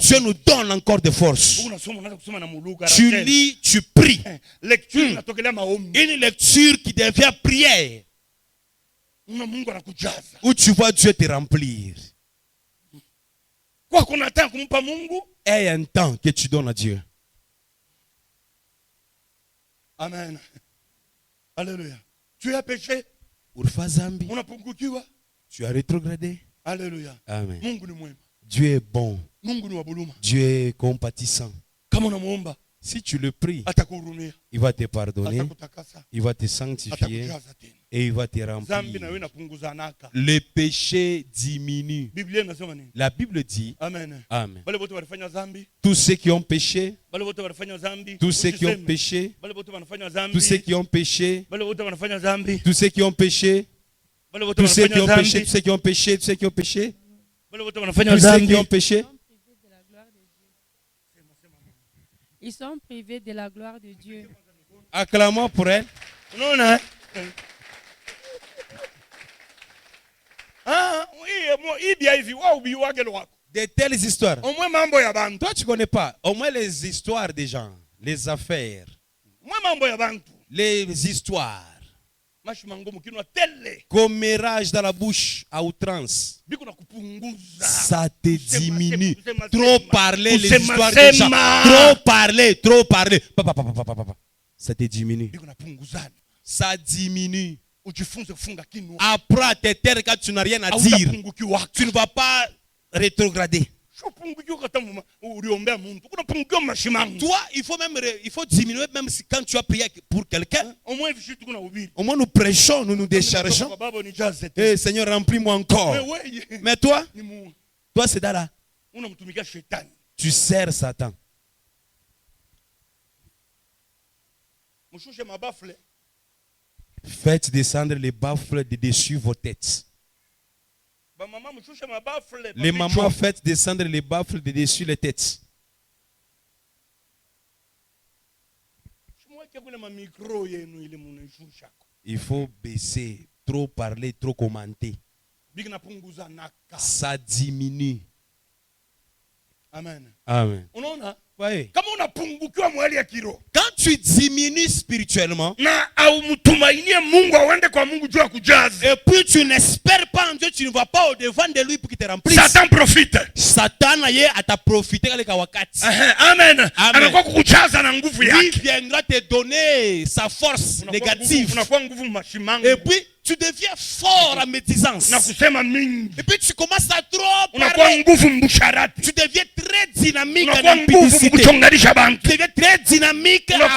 Dieu nous donne encore de force. Tu lis, tu pries. Une lecture qui devient prière. Où tu vois Dieu te remplir. Et un temps que tu donnes à Dieu. Amen. Alléluia. Tu as péché. Tu as rétrogradé. Alléluia. Amen. Dieu est bon. Dieu est compatissant. Si tu le pries, il va te pardonner, il va te sanctifier et il va te remplir. Le péché diminue. La Bible dit, Amen. Amen. Tous ceux qui ont péché, tous ceux qui ont péché, tous ceux qui ont péché, tous ceux qui ont péché, tous ceux qui ont péché, tous ceux qui ont péché, tous ceux qui ont péché, tous ceux qui ont péché. Ils sont privés de la gloire de Dieu. Acclamons pour elle. Non. De telles histoires. Toi, tu ne connais pas. Au moins les histoires des gens, les affaires, les histoires. Commérage dans la bouche à outrance. Ça te diminue. Trop parler les histoires des gens. Trop parler. Papa. Ça te diminue. Ça diminue. Apprends à te taire quand tu n'as rien à dire. Tu ne vas pas rétrograder. Toi, il faut diminuer même si quand tu as prié pour quelqu'un. Au moins nous prêchons, nous nous déchargeons. Hey, Seigneur, remplis-moi encore. Mais toi c'est là. Tu sers Satan. Faites descendre les baffles de dessus vos têtes. Les mamans, faites descendre les baffles de dessus les têtes. Il faut baisser, trop parler, trop commenter. Ça diminue. Amen. Amen. Oui. Quand tu diminues spirituellement, et puis tu n'espères pas en Dieu, tu ne vas pas au devant de lui pour qu'il te remplisse. Satan profite. Satan a profité. Amen. Il viendra te donner sa force négative. Et puis tu deviens fort en médisance. Et puis tu commences à trop parler. Tu deviens très dynamique en impudicité. Tu deviens très dynamique en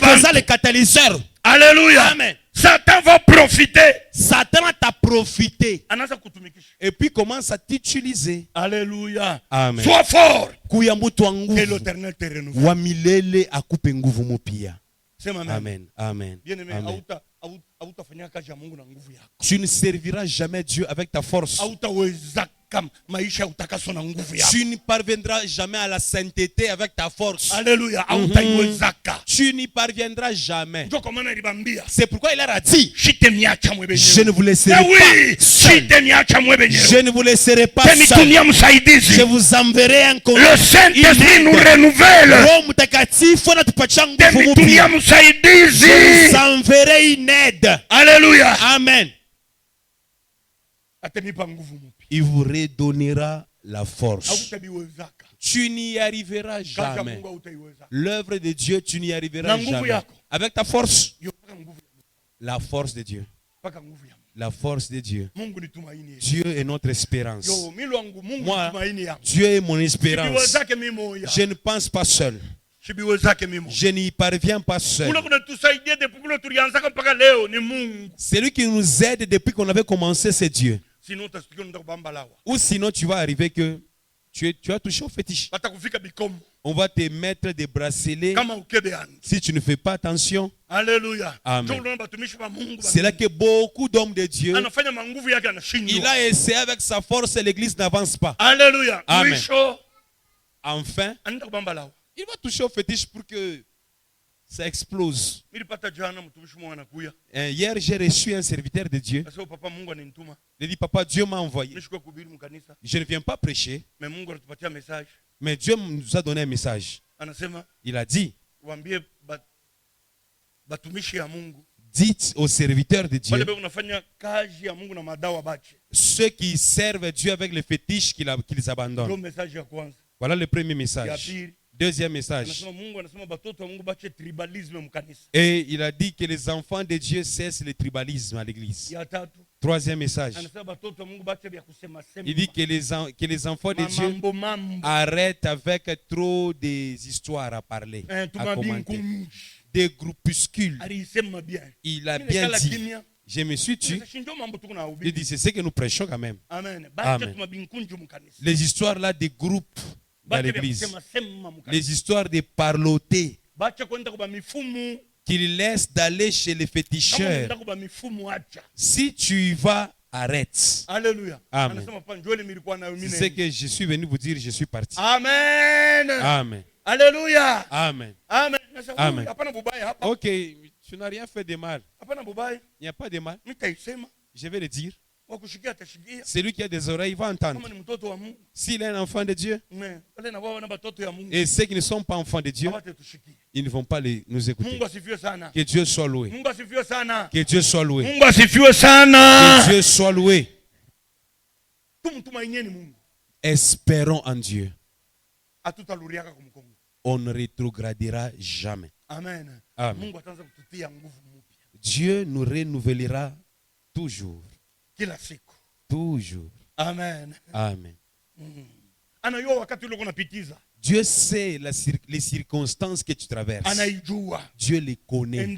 faisant les catalyseurs. Alléluia. Amen. Satan va profiter. Satan t'a profité. Et puis commence à t'utiliser. Alléluia. Amen. Sois fort. Et l'Éternel te renouvelle. Amen. Amen. Bien-aimé, tu ne serviras jamais Dieu avec ta force. Tu n'y parviendras jamais à la sainteté avec ta force. Alléluia. Tu n'y parviendras jamais. C'est pourquoi il a dit, je ne vous laisserai pas seul. Je ne vous laisserai pas seul. Je vous enverrai un conseil. Le Saint-Esprit nous renouvelle. Je vous enverrai une aide. Alléluia. Amen. Il vous redonnera la force. Tu n'y arriveras jamais. L'œuvre de Dieu, tu n'y arriveras jamais. Avec ta force, la force de Dieu. La force de Dieu. Dieu est notre espérance. Moi, Dieu est mon espérance. Je ne pense pas seul. Je n'y parviens pas seul. C'est lui qui nous aide depuis qu'on avait commencé, c'est Dieu. Ou sinon tu vas arriver que tu as touché au fétiche. On va te mettre des bracelets si tu ne fais pas attention. Alléluia. Amen. C'est là que beaucoup d'hommes de Dieu, il a essayé avec sa force et l'église n'avance pas. Alléluia. Amen. Enfin, il va toucher au fétiche pour que ça explose. Hier, j'ai reçu un serviteur de Dieu. Il dit, papa, Dieu m'a envoyé. Je ne viens pas prêcher, mais Dieu nous a donné un message. Il a dit, dites aux serviteurs de Dieu, ceux qui servent Dieu avec les fétiches qu'ils abandonnent. Voilà le premier message. Deuxième message. Et il a dit que les enfants de Dieu cessent le tribalisme à l'église. Troisième message. Il dit que les enfants de Dieu arrêtent avec trop des histoires à parler, à commenter. Des groupuscules. Il a bien dit. Je me suis tué. Il dit c'est ce que nous prêchons quand même. Amen. Les histoires là des groupes dans l'église. Les histoires de parloter qu'il laisse d'aller chez les féticheurs. Si tu y vas, arrête. Alléluia. Amen. C'est ce que je suis venu vous dire, je suis parti. Amen. Amen. Alléluia. Amen. Amen. Amen. Ok, tu n'as rien fait de mal. Il n'y a pas de mal. Je vais le dire. Celui qui a des oreilles va entendre. S'il est un enfant de Dieu, et ceux qui ne sont pas enfants de Dieu, ils ne vont pas nous écouter. Que Dieu soit loué. Que Dieu soit loué. Que Dieu soit loué. Espérons en Dieu. On ne rétrogradera jamais. Amen. Amen. Dieu nous renouvellera toujours. Toujours. Amen. Amen. Dieu sait les circonstances que tu traverses. Dieu les connaît.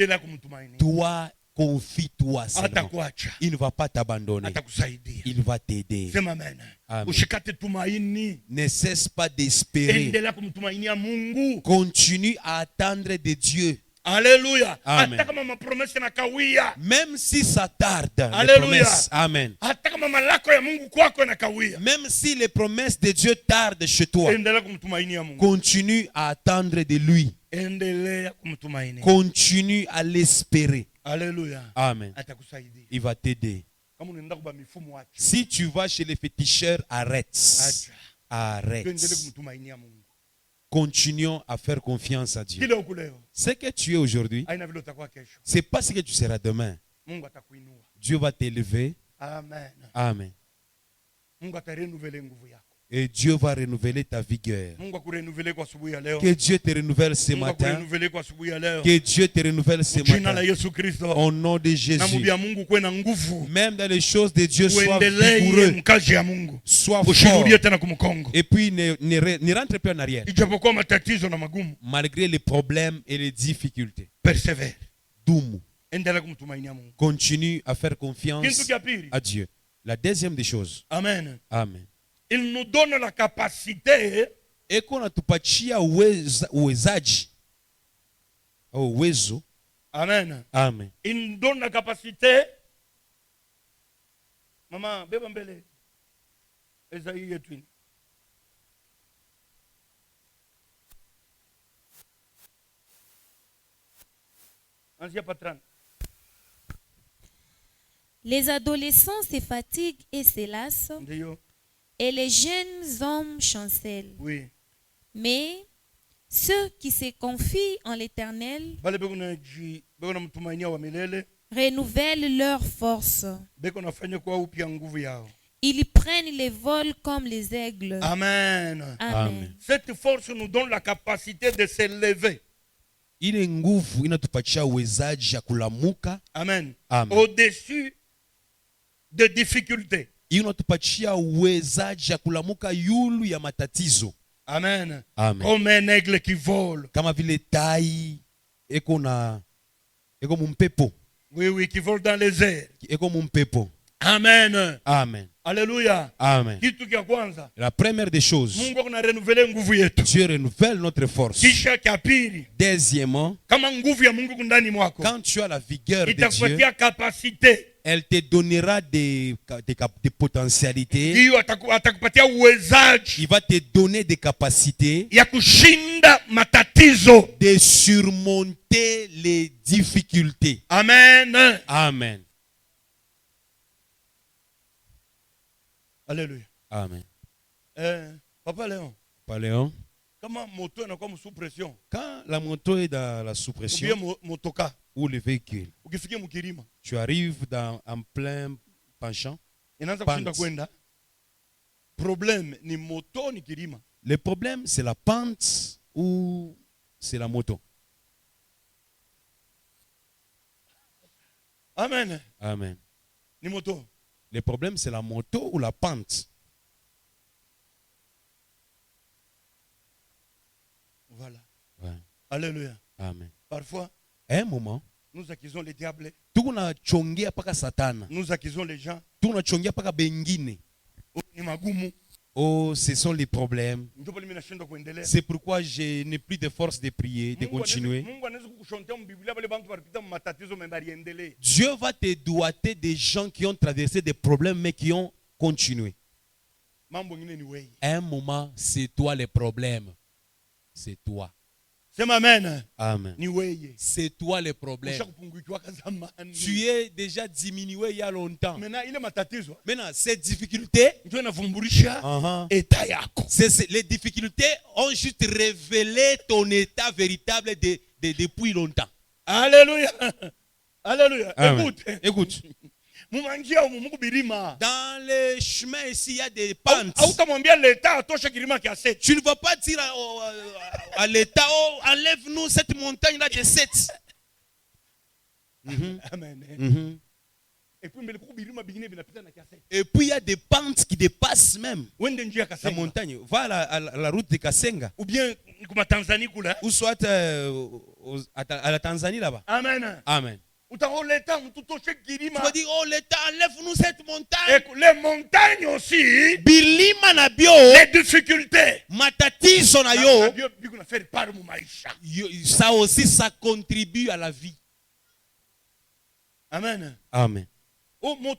Toi, confie-toi seulement. Il ne va pas t'abandonner. Il va t'aider. Amen. Ne cesse pas d'espérer. Continue à attendre de Dieu. Alléluia. Amen. Même si ça tarde, les promesses. Amen. Même si les promesses de Dieu tardent chez toi, continue à attendre de lui. Continue à l'espérer. Alléluia. Amen. Il va t'aider. Si tu vas chez les féticheurs, arrête. Arrête. Continuons à faire confiance à Dieu. Ce que tu es aujourd'hui, ce n'est pas ce que tu seras demain. Dieu va t'élever. Amen. Amen. Et Dieu va renouveler ta vigueur. Que Dieu te renouvelle ce matin. Que Dieu te renouvelle ce matin. Au nom de Jésus. Même dans les choses de Dieu, sois vigoureux. Sois fort. Et puis ne rentre plus en arrière. Malgré les problèmes et les difficultés. Persévère. Doum. Continue à faire confiance à Dieu. La deuxième des choses. Amen. Amen. Il nous donne la capacité Amen. Amen. Il nous donne la capacité. Maman, bébé mbele. Esaïe yetu. Anzia patran. Les adolescents se fatiguent et se lassent, et les jeunes hommes chancellent. Oui. Mais ceux qui se confient en l'Éternel renouvellent leur force. Ils prennent les vols comme les aigles. Amen. Amen. Cette force nous donne la capacité de s'élever. Ile nguvu inatupatia uwezaji ya kulamuka. Amen. Amen. Au-dessus de difficultés. Inatupatia uwezaji ya kulamuka yulu ya matatizo. Amen. Amen. Comme un aigle qui vole. Kama vile tai eko mumpepo. Oui, oui, qui vole dans les airs. Eko mumpepo. Amen. Amen. Alléluia. Amen. La première des choses, Dieu renouvelle notre force. Deuxièmement, quand tu as la vigueur de Dieu, elle te donnera des potentialités. Il va te donner des capacités de surmonter les difficultés. Amen. Amen. Alléluia. Amen. Papa Léon. Papa Léon. Comment moto est comme sous pression? Quand la moto est dans la sous-pression, ou le véhicule, tu arrives en plein penchant. Problème ni moto ni kirima. Le problème, c'est la pente ou c'est la moto. Amen. Amen. Ni moto. Le problème, c'est la moto ou la pente. Voilà. Ouais. Alléluia. Amen. Parfois, à un moment, nous accusons les diables. Nous accusons les gens. Oh, ce sont les problèmes. C'est pourquoi je n'ai plus de force de prier, de continuer. Dieu va te doiter des gens qui ont traversé des problèmes mais qui ont continué. À un moment, c'est toi le problème. C'est toi. C'est Amen. Amen. C'est toi le problème. Tu es déjà diminué il y a longtemps. Maintenant, ces difficultés, les difficultés ont juste révélé ton état véritable depuis longtemps. Alléluia. Alléluia. Amen. Écoute. Dans les chemins ici, il y a des pentes. Tu ne vas pas dire à l'État, oh, enlève-nous cette montagne-là de 7. Amen. Et puis il y a des pentes qui dépassent même la montagne. Va à la route de Kasenga. Ou bien ou soit à la Tanzanie là-bas. Amen. Amen. Tu vas dire, oh l'État, enlève-nous cette montagne. Les montagnes aussi. Les difficultés. Matatizo na yo. Ça aussi, ça contribue à la vie. Amen. Amen. Oh, mon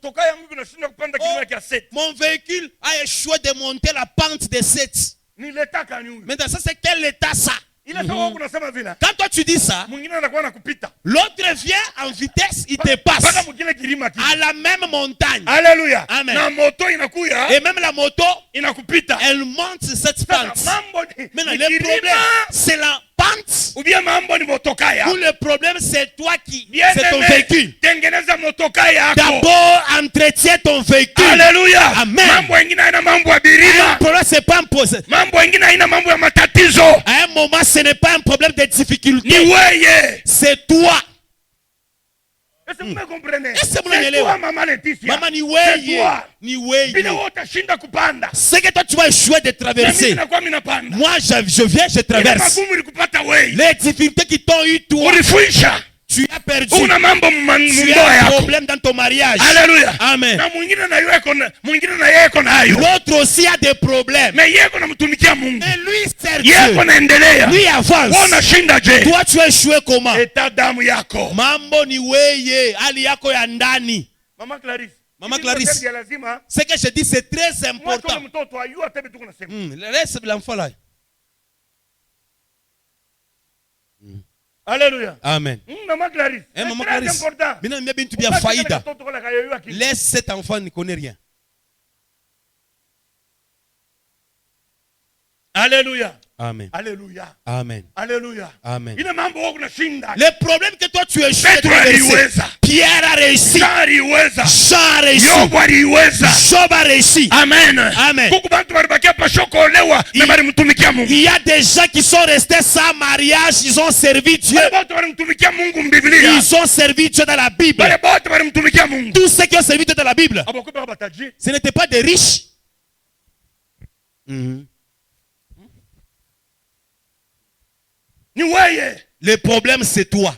véhicule a échoué de monter la pente de 7. Maintenant, ça c'est quel état ça? Quand toi tu dis ça, l'autre vient en vitesse, il te passe à la même montagne. Alléluia. Amen. Et même la moto, elle monte cette pente. Maintenant, le problème, c'est la pente. Ou le problème, c'est toi qui, c'est ton véhicule. D'abord, entretiens ton véhicule. Alléluia. Amen. Un problème, c'est pas imposé. À un moment, ce n'est pas un problème de difficulté. C'est toi. Est-ce que vous me comprenez? C'est toi, Maman Laetitia. Maman ni c'est que toi tu vas échouer de traverser. Moi je viens, je traverse. Les difficultés qui t'ont eu toi, tu as perdu. Tu as un problème dans ton mariage. Alléluia. Amen. L'autre aussi a des problèmes. Mais lui sert Dieu. Lui avance. Toi tu as échoué comment? Mambo ni weye, hali yako ya ndani. Maman Clarisse. Maman Clarisse, ce que je dis, c'est très important. Laisse l'enfant là. Alléluia. Amen. Maman Clarisse, Maman c'est très Clarisse, important. laisse cet enfant, il ne connaît rien. Alléluia. Amen. Alléluia. Amen. Alléluia. Amen. Le problème que toi tu es Pierre a réussi. Jean a réussi. Job a réussi. Amen. Amen. Il y a des gens qui sont restés sans mariage, ils ont servi Dieu. Ils ont servi Dieu dans la Bible. Tous ceux qui ont servi Dieu dans la Bible, ce n'étaient pas des riches. Le problème, c'est toi.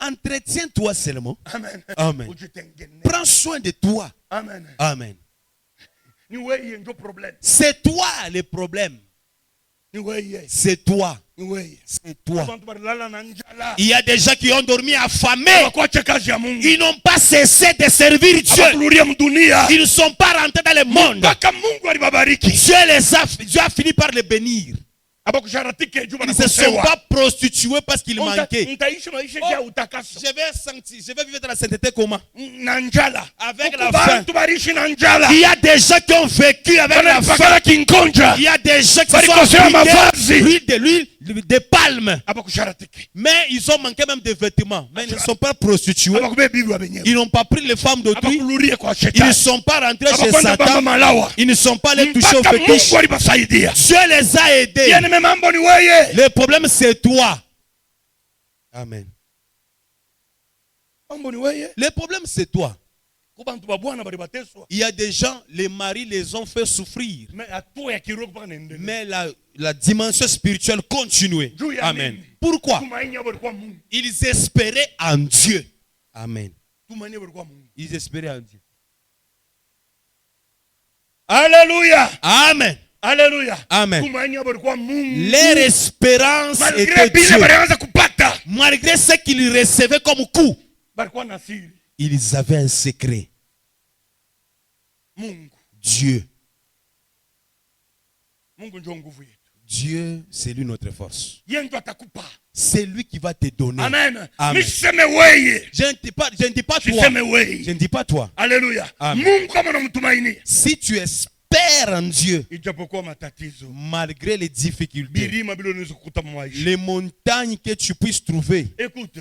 Entretiens-toi seulement. Amen. Amen. Prends soin de toi. Amen. Amen. C'est toi le problème. C'est toi. C'est toi. Il y a des gens qui ont dormi affamés. Ils n'ont pas cessé de servir Dieu. Ils ne sont pas rentrés dans le monde. Dieu a fini par les bénir. Ils ne se sont pas prostitués parce qu'ils manquaient. Je vais vivre dans la sainteté comment? Avec la faim. Il y a des gens qui ont vécu avec la faim. Il y a des gens qui sont appliqués l'huile de palme. Mais ils ont manqué même de vêtements. Mais ils ne sont pas prostitués. Ils n'ont pas pris les femmes d'autrui. Ils ne sont pas rentrés chez Satan. Ils ne sont pas allés toucher au fétiche. Dieu les a aidés. Le problème, c'est toi. Amen. Le problème, c'est toi. Il y a des gens, les maris les ont fait souffrir. Mais la dimension spirituelle continuait. Amen. Pourquoi? Ils espéraient en Dieu. Amen. Ils espéraient en Dieu. Alléluia. Amen. Alléluia. Amen. Leur espérance était Dieu. Malgré ce qu'ils recevaient comme coup, ils avaient un secret. Dieu. Dieu, c'est lui notre force. C'est lui qui va te donner. Amen. Amen. Je ne dis pas toi. Je ne dis pas toi. Alléluia. Amen. Si tu espères en Dieu, malgré les difficultés, les montagnes que tu puisses trouver. Écoute,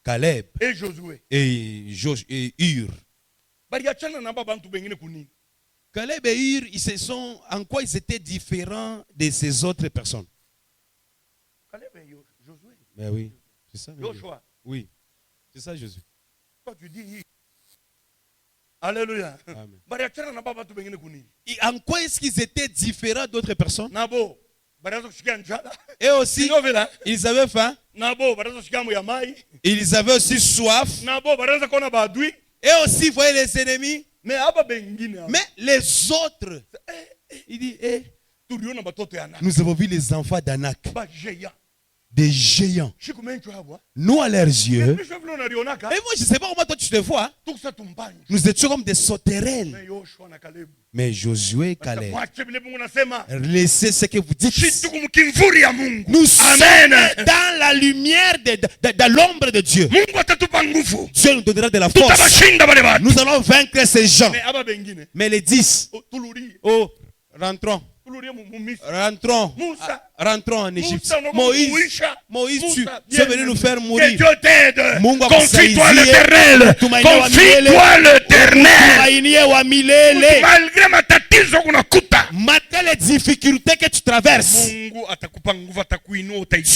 Caleb et Josué et Hur. Caleb et Hur, en quoi ils étaient différents de ces autres personnes? Caleb et Josué. Mais oui, c'est ça. Joshua. Oui, c'est ça Josué. Toi tu dis Alléluia. Amen. Et en quoi est-ce qu'ils étaient différents d'autres personnes? Et aussi, ils avaient faim. Ils avaient aussi soif. Et aussi, vous voyez les ennemis. Mais les autres, il dit, nous avons vu les enfants d'Anak. Des géants. Nous, à leurs yeux. Et moi, je ne sais pas comment toi tu te vois. Nous étions comme des sauterelles. Mais Josué et Caleb, laissez ce que vous dites. Nous sommes dans la lumière, dans l'ombre de Dieu. Dieu nous donnera de la force. Nous allons vaincre ces gens. Mais les 10, rentrons en Égypte. Moïse, tu es venu nous faire mourir. Que Dieu t'aide. Confie-toi l'Éternel. Confie-toi l'Éternel. Malgré ma tatizo kunakuta. Malgré les difficultés que tu traverses,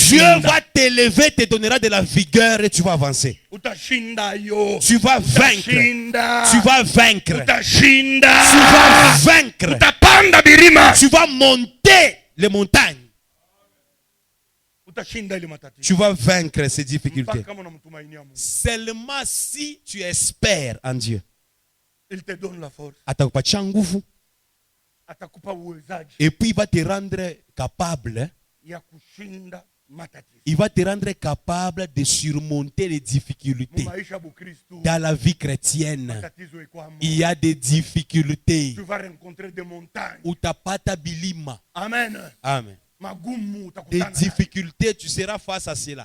Dieu va t'élever, te donnera de la vigueur et tu vas avancer. Tu vas vaincre. Tu vas vaincre. Tu vas vaincre. Tu vas monter les montagnes. Tu vas vaincre ces difficultés. Seulement si tu espères en Dieu. Il te donne la force. Et puis il va te rendre capable Il va te rendre capable de surmonter les difficultés. Dans la vie chrétienne, il y a des difficultés. Tu vas rencontrer des montagnes. Utapata bilima. Amen. Amen. Des difficultés, tu seras face à cela.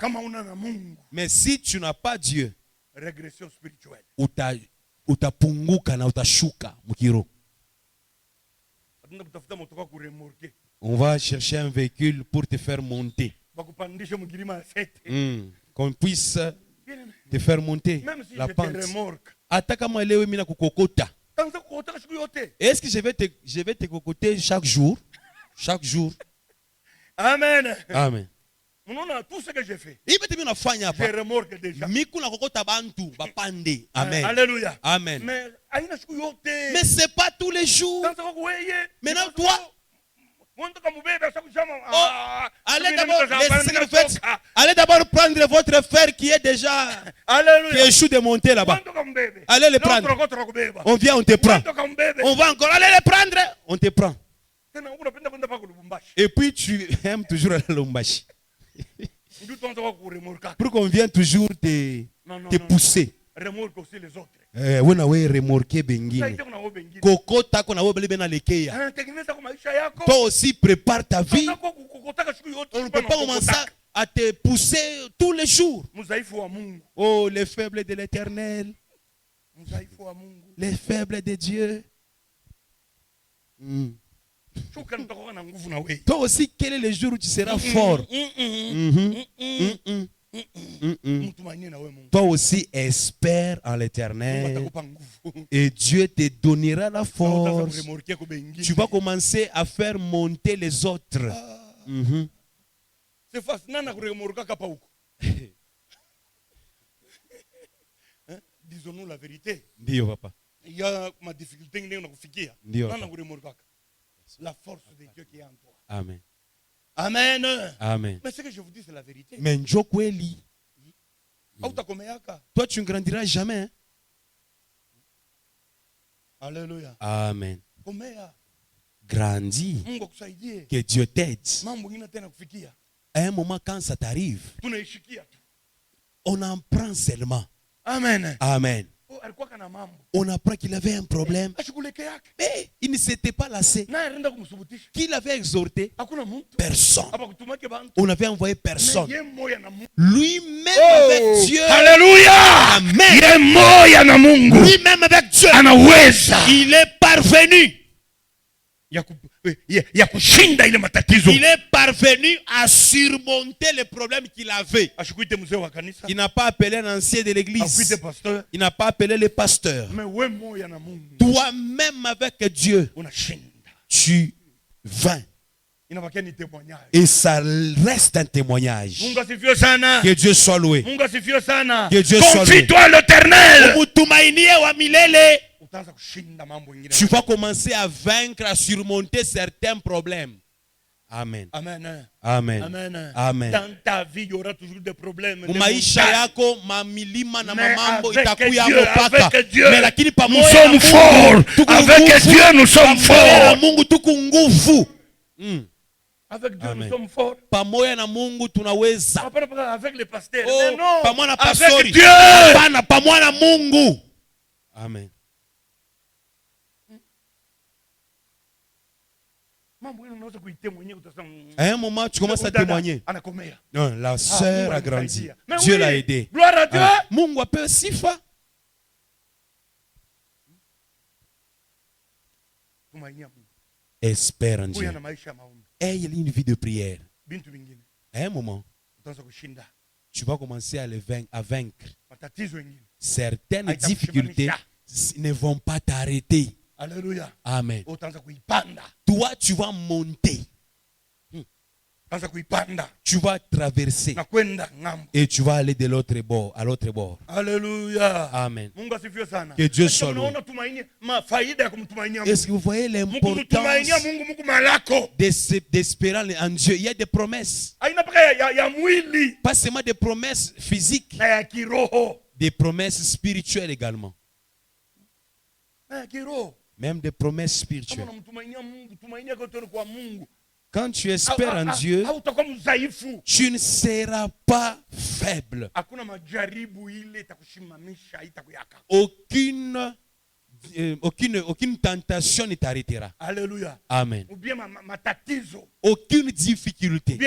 Mais si tu n'as pas Dieu, régression spirituelle. Utapunguka na utashuka mukiro. On va chercher un véhicule pour te faire monter. Qu'on puisse te faire monter la pente. Est-ce que je vais te cocoter chaque jour? Chaque jour. Amen. Amen. Tout ce que j'ai fait, je remorque déjà. Amen. Alléluia. Amen. Mais c'est pas tous les jours. Maintenant, toi, allez d'abord prendre votre frère qui est déjà qui échoue de monter là-bas. Allez le prendre. On vient, on te prend. On va encore aller le prendre. On te prend. Et puis tu aimes toujours aller à Lubumbashi. Pour qu'on vienne toujours te pousser. Remorque aussi les autres. Remorquer bengine. Kokota kona webele bena lekeya. Toi aussi prépare ta vie. On ne peut pas commencer à te pousser tous les jours. Oh, les faibles de l'Éternel. Les faibles de Dieu. Toi aussi, quel est le jour où tu seras fort? Toi aussi, espère en l'Éternel et Dieu te donnera la force. Tu vas commencer à faire monter les autres. C'est facile. Disons-nous la vérité. Papa. Il y a ma difficulté. La force de Dieu qui est en toi. Amen. Amen. Amen. Mais ce que je vous dis, c'est la vérité. Mais toi, tu ne grandiras jamais. Hein? Alléluia. Amen. Grandis. Que Dieu t'aide. À un moment, quand ça t'arrive, on en prend seulement. Amen. Amen. On apprend qu'il avait un problème. Mais il ne s'était pas lassé. Qui l'avait exhorté? Personne. On avait envoyé personne. Lui-même avec Dieu. Alléluia. Amen. Lui-même avec Dieu. Il est parvenu. Il est parvenu à surmonter les problèmes qu'il avait. Il n'a pas appelé un ancien de l'église. Il n'a pas appelé les pasteurs. Toi-même avec Dieu, tu vins. Et ça reste un témoignage. Que Dieu soit loué. Que Dieu soit loué. Confie-toi à l'Éternel. Tu vas commencer à vaincre, à surmonter certains problèmes. Amen. Amen. Amen. Amen. Amen. Dans ta vie, il y aura toujours des problèmes. Maisha yako mamilima na mamambo itakuya mpaka. Mais lakini nous sommes forts. Avec Dieu, nous sommes forts. Mungu tuko nguvu. Avec Dieu, nous sommes forts. Pamoja na Mungu tunaweza. Avec les pasteurs. Oh, non. Pamoja na pastori. Avec Dieu. Hapana, pamoja na Mungu. Amen. À un moment, tu commences à témoigner. Non, la sœur a grandi. Dieu l'a aidé. Gloire à Dieu. Mungu apewe sifa. Espère en Dieu. Aie une vie de prière. À un moment, tu vas commencer à vaincre. Certaines difficultés ne vont pas t'arrêter. Alléluia. Amen. Toi, tu vas monter. Tu vas traverser. Et tu vas aller de l'autre bord, à l'autre bord. Alléluia. Amen. Que Dieu soit loué. Est-ce que vous voyez l'importance d'espérer en Dieu? Il y a des promesses. Pas seulement des promesses physiques. Des promesses spirituelles également. Même des promesses spirituelles. Quand tu espères en Dieu, tu ne seras pas faible. Aucune tentation ne t'arrêtera. Alléluia. Amen. Ou bien aucune difficulté.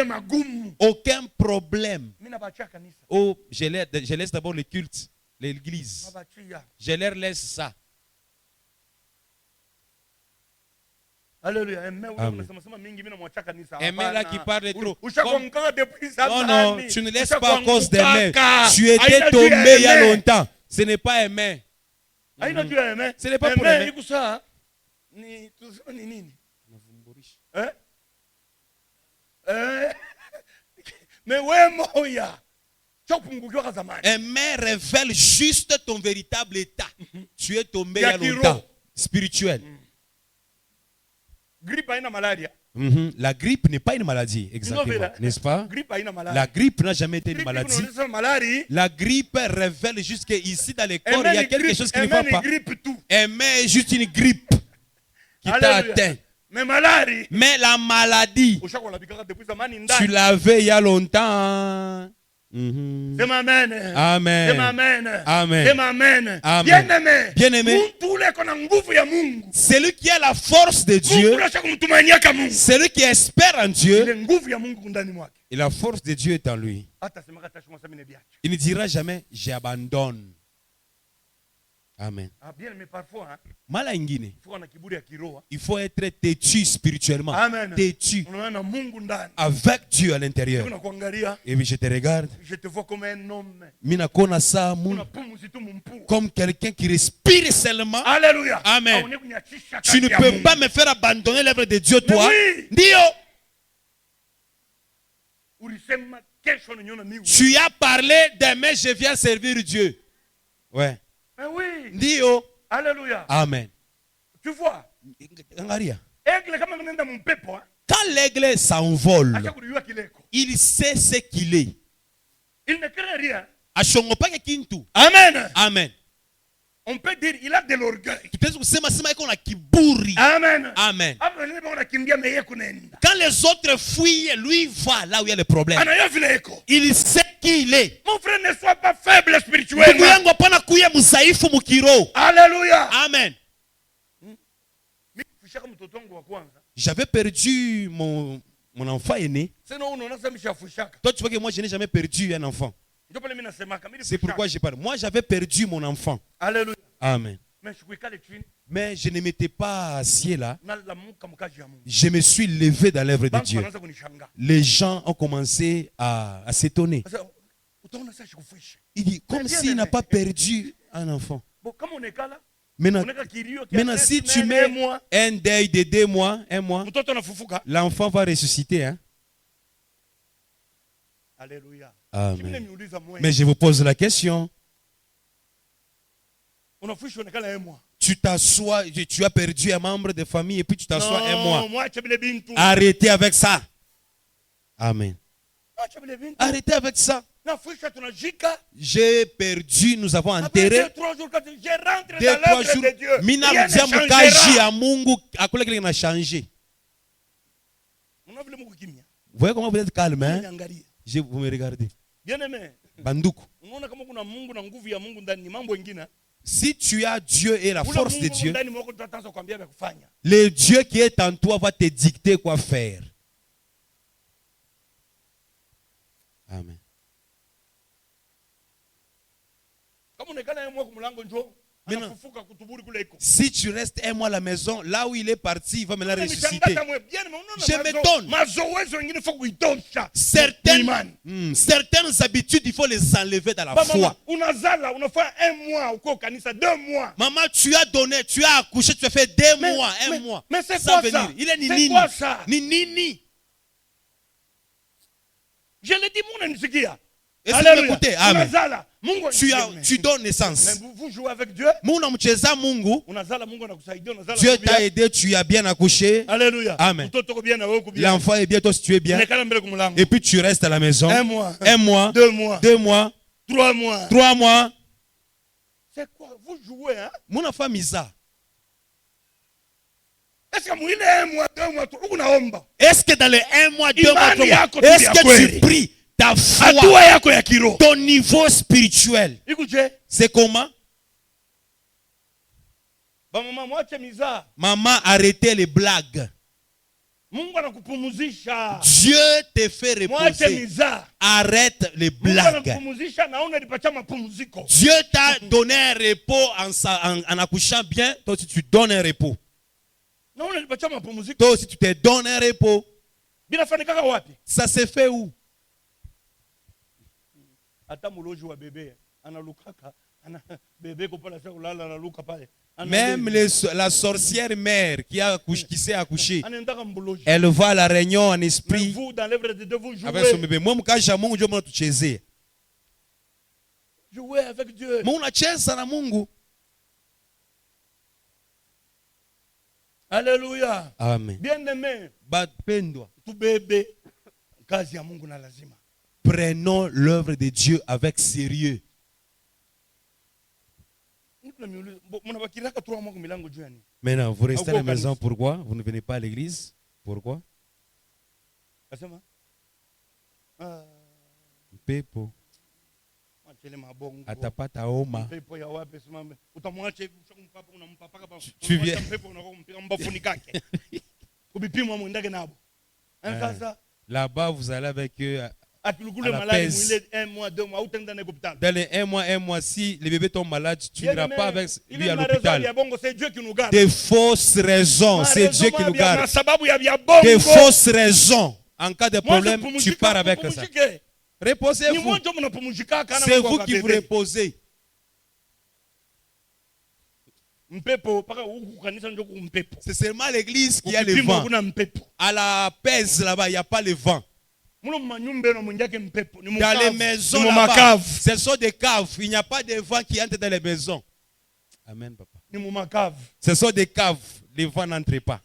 Aucun problème. Oh, je laisse d'abord le culte, l'église. Je leur laisse ça. Alléluia. Aimer là qui parle trop. Non, non, tu ne laisses pas à cause d'aimer. Tu étais tombé il y a longtemps. Ce n'est pas aimer. Ce n'est pas pour aimer. Aimer révèle juste ton véritable état. Tu es tombé il y a longtemps. Spirituel. La grippe n'est pas une maladie, exactement, n'est-ce pas? La grippe n'a jamais été une maladie. La grippe révèle juste qu'ici dans le corps, il y a quelque chose qui ne va pas. Aimer est juste une grippe qui t'a atteint. Mais la maladie, tu l'avais il y a longtemps. Amen. Amen. Amen. Amen. Bien-aimé, celui qui a la force de Dieu, celui qui espère en Dieu, et la force de Dieu est en lui. Il ne dira jamais j'abandonne. Amen. Mala ingine, il faut être têtu spirituellement. Têtu avec Dieu à l'intérieur. Et puis je te regarde. Je te vois comme un homme. Comme quelqu'un qui respire seulement. Alléluia. Amen. Tu ne peux pas me faire abandonner l'œuvre de Dieu, toi. Dio. Tu as parlé demain, je viens servir Dieu. Ouais. Mais oui. Dio. Alléluia. Amen. Tu vois. Quand l'aigle s'envole, il sait ce qu'il est. Il ne craint rien. Amen. Amen. On peut dire il a de l'orgueil. Amen. Amen. Quand les autres fuient, lui va là où il y a le problème. Il sait qui il est. Mon frère, ne sois pas faible spirituellement. Alléluia. Amen. J'avais perdu mon enfant aîné. Toi, tu vois que moi, je n'ai jamais perdu un enfant. C'est pourquoi je parle. Moi, j'avais perdu mon enfant. Alléluia. Amen. Mais je ne m'étais pas assis là. Je me suis levé dans l'œuvre de Dieu. Les gens ont commencé à s'étonner. Il dit, comme s'il n'a pas perdu un enfant. Maintenant, si tu mets un deuil de 2 mois, 1 mois, l'enfant va ressusciter. Hein? Alléluia. Amen. Mais je vous pose la question. Tu t'assois, tu as perdu un membre de famille et puis tu t'assois 1 mois. Arrêtez avec ça. Amen. Arrêtez avec ça. J'ai perdu, nous avons enterré. 2-3 jours. Vous voyez comment vous êtes calme, hein? Vous me regardez. Bien-aimé. Bandoukou. Si tu as Dieu et la force de Dieu, le Dieu qui est en toi va te dicter quoi faire. Amen. Maintenant, si tu restes 1 mois à la maison, là où il est parti, il va maintenant ressusciter. Je m'étonne. Certaines habitudes, il faut les enlever dans la foi. Maman, tu as donné, tu as accouché, tu as fait 2 mois, 1 mois. Mais c'est quoi ça? Il est nini. Je l'ai dit, mon ami. Est-ce que vous m'écoutez? Amen. Tu donnes naissance. Mais vous jouez avec Dieu. Dieu t'a aidé, tu as bien accouché. Alléluia. Amen. L'enfant est bien, toi si tu es bien. Et puis tu restes à la maison. 1 mois. 1 mois. 2 mois. 2 mois. 3 mois. 3 mois. C'est quoi? Vous jouez, hein? Mon enfant Misa. Est-ce que dans les 1 mois, 2 mois, 3 mois, est-ce que tu pries ta foi, ton niveau spirituel? C'est comment? Maman, arrêtez les blagues. Dieu te fait reposer. Arrête les blagues. Dieu t'a donné un repos en accouchant bien. Toi aussi tu donnes un repos. Toi aussi tu te donnes un repos. Ça se fait où? Même la sorcière mère qui s'est accouchée, elle va à la réunion en esprit avec son bébé. Moi, je jouer avec Dieu. Alléluia. Amen. Bien-aimé, prenons l'œuvre de Dieu avec sérieux. Maintenant, vous restez à la maison, pourquoi? Vous ne venez pas à l'église? Pourquoi? Pepo. Atapata oma. Tu viens. Là-bas, vous allez avec eux. Dans les 1 mois, 1 mois, si les bébés tombent malades, tu n'iras pas avec lui à l'hôpital. Des fausses raisons, c'est Dieu qui nous garde. Des fausses raisons. En cas de problème, tu pars avec ça. Reposez-vous. C'est vous qui vous reposez. C'est seulement l'église qui a le vent. À la pèse là-bas, il n'y a pas le vent. Dans les maisons là-bas, ce sont des caves. Il n'y a pas de vent qui entre dans les maisons. Amen, papa. Ce sont des caves. Les vents n'entrent pas.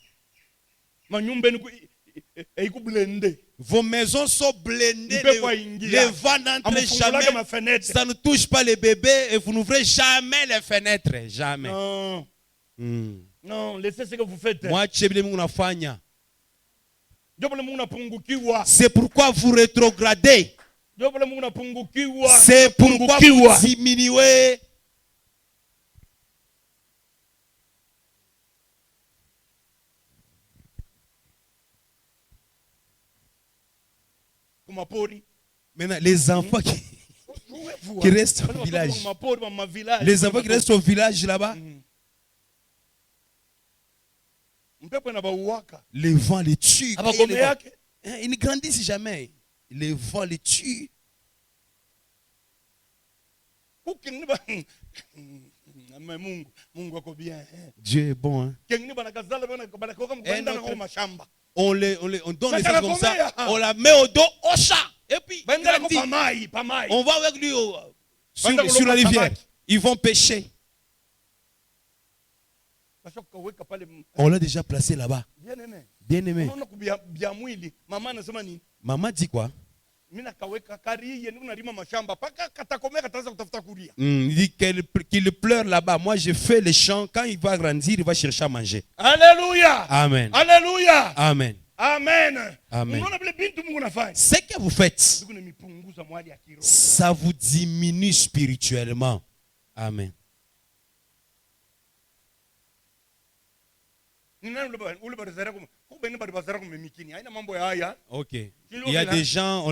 Vos maisons sont blindées. Les vents n'entrent jamais. Ça ne touche pas les bébés et vous n'ouvrez jamais les fenêtres. Jamais. Non. Non, laissez ce que vous faites. C'est pourquoi vous rétrogradez. C'est pourquoi vous diminuez. Maintenant, les enfants qui restent au village. Les enfants qui restent au village là-bas. Les vents les tuent. Ils ne grandissent jamais. Les vents les tuent. Dieu est bon. Hein? On donne les choses comme ça. On la met au dos au chat. Et puis, on va avec lui sur la rivière. Ils vont pêcher. On l'a déjà placé là-bas. Bien-aimé. Maman dit quoi? Il dit qu'il pleure là-bas. Moi, je fais les champs. Quand il va grandir, il va chercher à manger. Alléluia. Amen. Alléluia. Amen. Amen. Amen. Ce que vous faites, ça vous diminue spirituellement. Amen. Ok. Il y a des gens,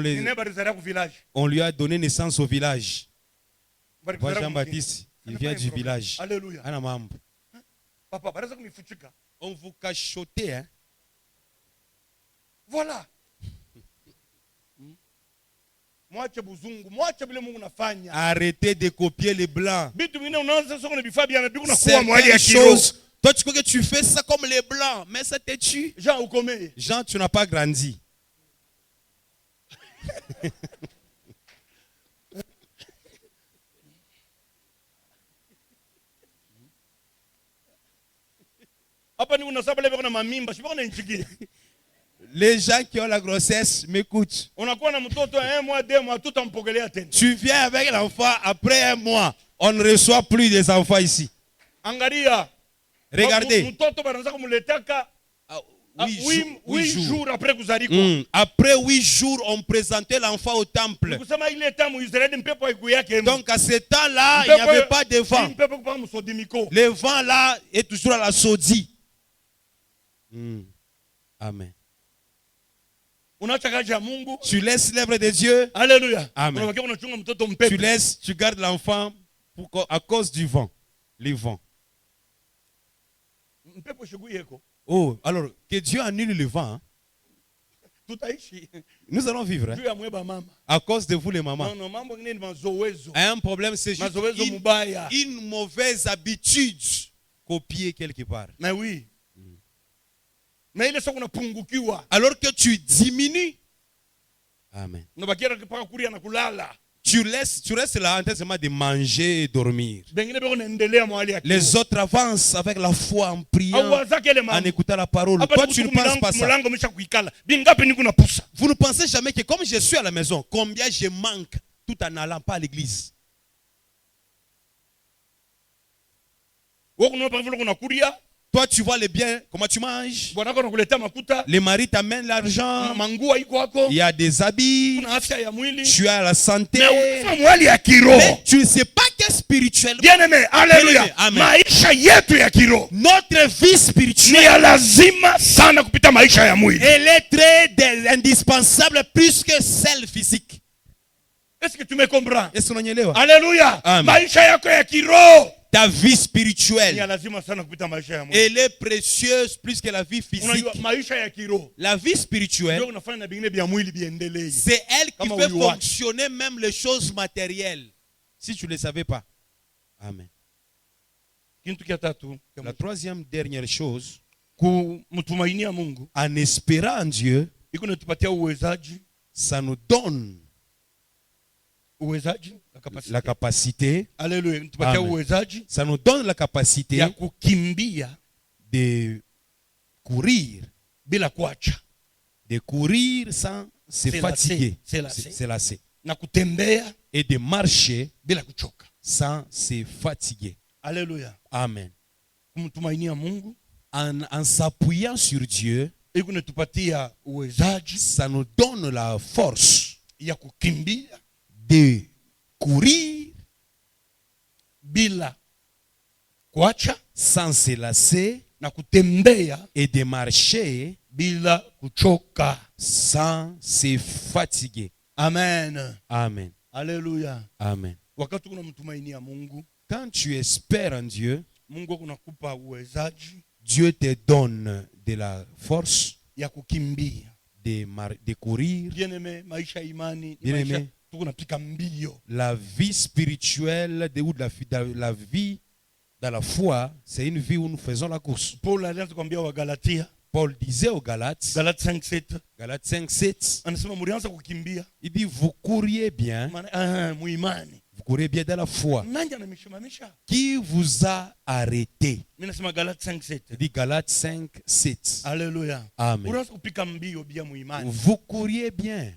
on lui a donné naissance au village. Jean-Baptiste, il vient du village. Alléluia. On vous cachotait, hein? Voilà. Arrêtez de copier les blancs. Certaines choses. Toi, tu crois que tu fais ça comme les blancs, mais ça te tue. Jean, tu n'as pas grandi. Les gens qui ont la grossesse m'écoutent. Tu viens avec l'enfant après 1 mois. On ne reçoit plus des enfants ici. Regardez. 8 jours. après kuzarikwa. Après 8 jours, on présentait l'enfant au temple. Donc à ce temps-là, il n'y avait pas de vent. Le vent là est toujours à la Sodi. Amen. Tu laisses l'œuvre de Dieu. Alléluia. Amen. Tu gardes l'enfant à cause du vent. Les vents. Oh, alors que Dieu annule le vent. Hein? Nous allons vivre. Hein? À cause de vous les mamans. Un problème, c'est juste une mauvaise habitude copiée quelque part. Mais oui. Alors que tu diminues. Amen. Tu restes là en train de manger et dormir. Les autres avancent avec la foi en priant, en écoutant la parole. Toi, tu ne penses pas ça. Vous ne pensez jamais que comme je suis à la maison, combien je manque tout en n'allant pas à l'église. Toi, tu vois les biens, comment tu manges. Les maris t'amènent l'argent. Il y a des habits. Tu as la santé. Mais tu ne sais pas qu'est spirituel. Bien-aimé, alléluia. Notre vie spirituelle, elle est très indispensable plus que celle physique. Est-ce que tu me comprends? Alléluia. Ta vie spirituelle, elle est précieuse plus que la vie physique. La vie spirituelle, c'est elle qui fait fonctionner même les choses matérielles. Si tu ne le savais pas. Amen. La troisième dernière chose, en espérant en Dieu, ça nous donne la capacité. Alléluia. Ça nous donne la capacité de courir. De courir sans se fatiguer. Se lasser. Et de marcher sans se fatiguer. Alléluia. Amen. En s'appuyant sur Dieu, ça nous donne la force de courir sans se lasser et de marcher sans se fatiguer. Amen. Amen. Alléluia. Amen. Quand tu espères en Dieu, Dieu te donne de la force de courir. Bien-aimé, la vie spirituelle ou la vie dans la foi, c'est une vie où nous faisons la course. Paul disait aux Galates, Galates 5:7, il dit vous couriez bien. Vous courez bien dans la foi. Qui vous a arrêté? Il dit Galates 5:7. Alléluia. Amen. Vous couriez bien.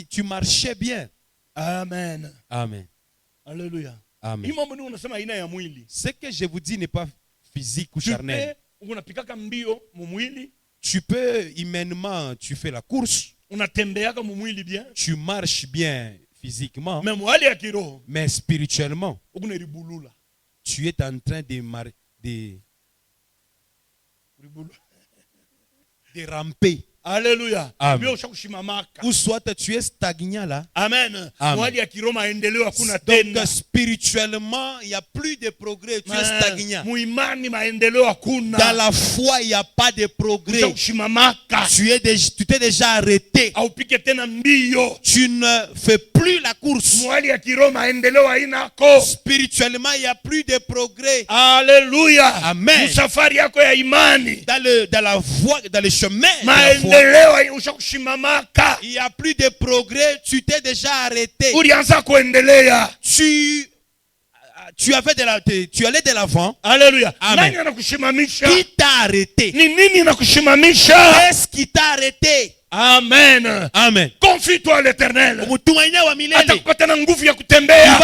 Tu marchais bien. Amen. Amen. Alléluia. Amen. Ce que je vous dis n'est pas physique ou charnel. Tu peux humainement, tu fais la course. Tu marches bien physiquement. Mais spirituellement, tu es en train de ramper. Alléluia. Amen. Ou soit tu es stagnant là. Amen. Amen. Donc spirituellement, il n'y a plus de progrès. Tu es stagnant. Dans la foi, il n'y a pas de progrès. Tu t'es déjà arrêté. Tu ne fais plus la course. Spirituellement, il n'y a plus de progrès. Alléluia. Amen. Dans la voie, dans le chemin de la foi, il n'y a plus de progrès. Tu t'es déjà arrêté. Tu allais de l'avant. Alléluia. Amen. Qui t'a arrêté? Qu'est-ce qui t'a arrêté? Amen. Amen. Confie-toi à l'Éternel. Il va